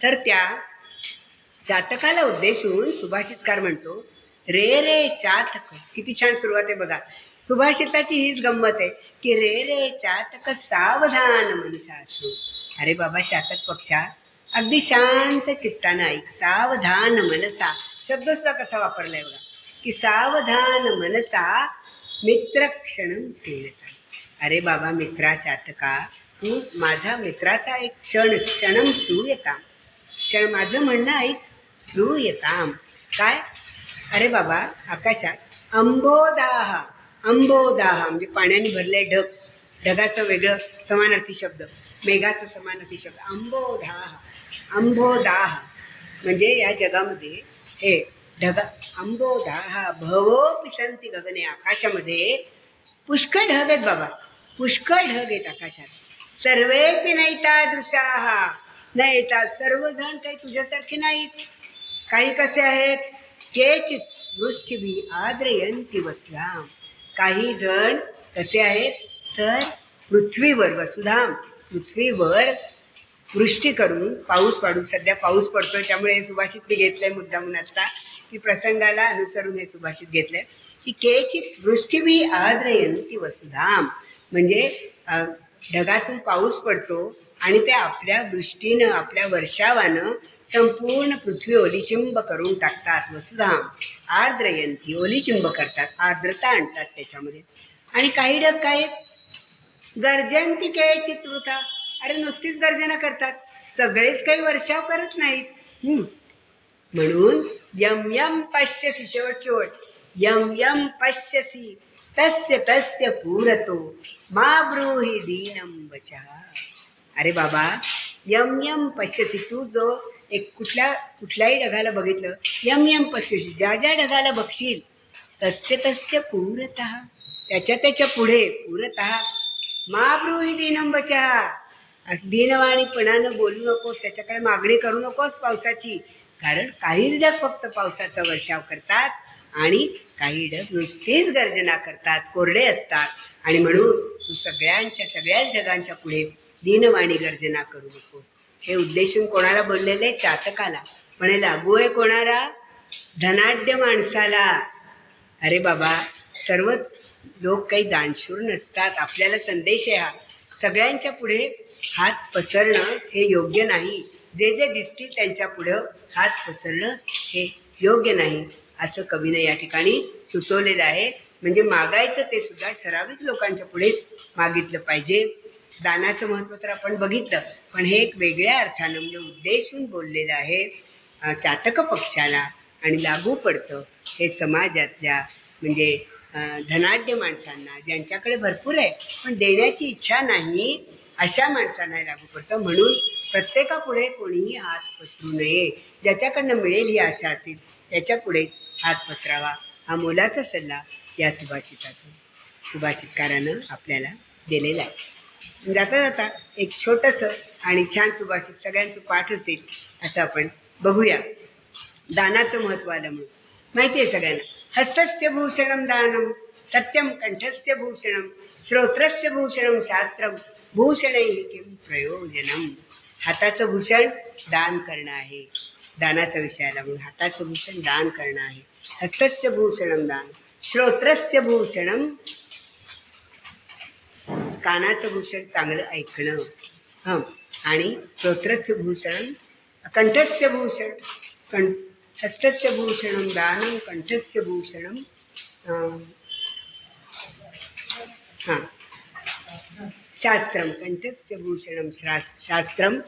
तर त्या चातकाला उद्देशून सुभाषितकार म्हणतो, रे रे चातक. किती छान सुरुवात आहे बघा. सुभाषिताची हीच गंमत आहे की रे रे चातक सावधान मनसा असो. अरे बाबा चातक पक्षा, अगदी शांत चित्तानं ऐक. सावधान मनसा शब्द सुद्धा कसा वापरलाय बघा की सावधान मनसा मित्र क्षणम श्रूयताम. अरे बाबा मित्रा चातका, तू माझा मित्राचा एक क्षणम श्रूयताम, क्षण माझं म्हणणं ऐक. श्रूयताम काय? अरे बाबा आकाशात अंबोदाह, अंबोदाह म्हणजे पाण्याने भरले ढग, ढगाचं वेगळं समानार्थी शब्द, मेघाचं समानार्थी शब्द. अंबोदाह, अंबोदाह म्हणजे या जगामध्ये हे ढगा. अंबोदाह भवोऽपि सन्ति गगने, आकाशामध्ये पुष्कळ ढग आहेत बाबा, पुष्कळ ढग आहेत आकाशात. सर्वेपि नैतादृशाः, नैतात सर्वजण काही तुझ्यासारखे नाहीत. काही कसे आहेत? केचित् वृष्टिभिः आद्रयन्ति वसुधाम. काही जण कसे आहेत तर पृथ्वीवर, वसुधाम पृथ्वीवर वृष्टी करून पाऊस पाडून, सध्या पाऊस पडतोय त्यामुळे हे सुभाषित मी घेतलंय मुद्दामून आत्ता की प्रसंगाला अनुसरून हे सुभाषित घेतलंय की केचित् वृष्टिभिः आद्रयन्ति वसुधाम म्हणजे ढगातून पाऊस पडतो आणि ते आपल्या वृष्टीनं, आपल्या वर्षावानं संपूर्ण पृथ्वी ओलीचिंब करून टाकतात. वसुधाम आर्द्रयंती, ओलीचिंब करतात, आर्द्रता आणतात त्याच्यामध्ये. आणि काही ढग काय गर्जंती केचित् वृथा. अरे नुसतीच गर्जना करतात, सगळेच काही वर्षाव करत नाहीत. म्हणून यम यम पश्यसी, शेवट यम यम पश्यसी तस्य तस्य पुरतो मा ब्रूहि दीनं वचः. अरे बाबा यम यम पश्यसी, तू जो एक कुठल्याही ढगाला बघितलं, यम यम पश्यसी, ज्या ज्या ढगाला बघशील तस्य तस्य पुरतः, त्याच्या पुढे पुरतः मा ब्रूहि दीनं वचः. असं दीनवाणीपणानं बोलू नकोस, त्याच्याकडे मागणी करू नकोस पावसाची. कारण काहीच ढग फक्त पावसाचा वर्षाव करतात आणि काही ढग नुसतीच गर्जना करतात, कोरडे असतात. आणि म्हणून तू सगळ्याच ढगांच्या पुढे दीनवाणी गर्जना करू नकोस. हे उद्देशून कोणाला बोललेले? चातकाला. पण हे लागू आहे कोणाला? धनाढ्य माणसाला. अरे बाबा सर्वच लोक काही दानशूर नसतात. आपल्याला संदेश आहे हा, सगळ्यांच्या पुढे हात पसरणं हे योग्य नाही. जे जे दिसतील त्यांच्या पुढं हात पसरणं हे योग्य नाही असं कवीने या ठिकाणी सुचवलेलं आहे. म्हणजे मागायचं ते सुद्धा ठराविक लोकांच्या पुढेच मागितलं पाहिजे. दानाचं महत्त्व तर आपण बघितलं, पण हे एक वेगळ्या अर्थानं म्हणजे उद्देशून बोललेलं आहे चातक पक्षाला आणि लागू पडतं हे समाजातल्या म्हणजे धनाढ्य माणसांना, ज्यांच्याकडे भरपूर आहे पण देण्याची इच्छा नाही अशा माणसांना लागू पडतं. म्हणून प्रत्येकापुढे कोणीही हात पसरू नये. ज्याच्याकडनं मिळेल ही आशा असेल त्याच्यापुढेच हात पसरावा, हा मोलाचा सल्ला या सुभाषितकारानं आपल्याला दिलेला आहे. जाता जाता एक छोटंसं आणि छान सुभाषित सगळ्यांचं पाठ असेल असं आपण बघूया. दानाचं महत्त्व आलं म्हणून माहिती आहे सगळ्यांना. हस्तस्य भूषणम दानम सत्यम कंठस्य भूषणम श्रोत्रस्य भूषणम शास्त्रम भूषणैः किं प्रयोजनम. हाताचं भूषण दान करणं आहे. दानाचा विषय आला म्हणून हाताचं भूषण दान करणं आहे. हस्तस्य भूषणम दान. श्रोत्रस्य भूषणम कानाचं भूषण चांगलं ऐकणं. हं. आणि श्रोत्रस्य भूषण कंठस्य भूषण हस्तस्य भूषणम दानम कंठस्य भूषणम हां शास्त्रम कंठस्य भूषणम शास्त्रम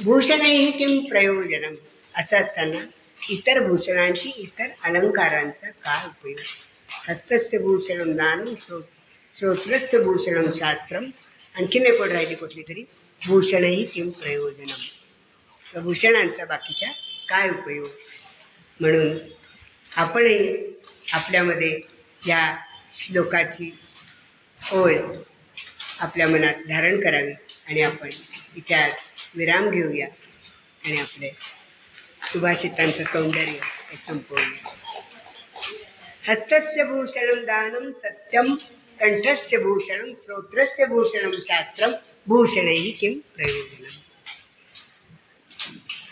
भूषणैः किं प्रयोजनम. असं असताना इतर भूषणांची इतर अलंकारांचा काय उपयोग. हस्तस्य भूषणम दानम श्रोत्रस्य भूषणम शास्त्रम आणखीन एक राहिली कुठली तरी भूषणैः किं प्रयोजनम. भूषणांचा बाकीच्या काय उपयोग. म्हणून आपणही आपल्यामध्ये या श्लोकाची ओळ आपल्या मनात धारण करावी आणि आपण इथे आज विराम घेऊया आणि आपले सुभाषितांचं सौंदर्य ते संपवूया. हस्तस्य भूषणम दानम सत्यम कंठस्य भूषणम श्रोत्रस्य भूषणम शास्त्रम भूषणैः किं प्रयोजनम.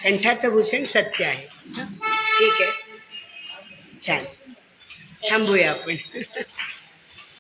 कंठाचं भूषण सत्य आहे. ठीक आहे, छान. थांबूया आपण.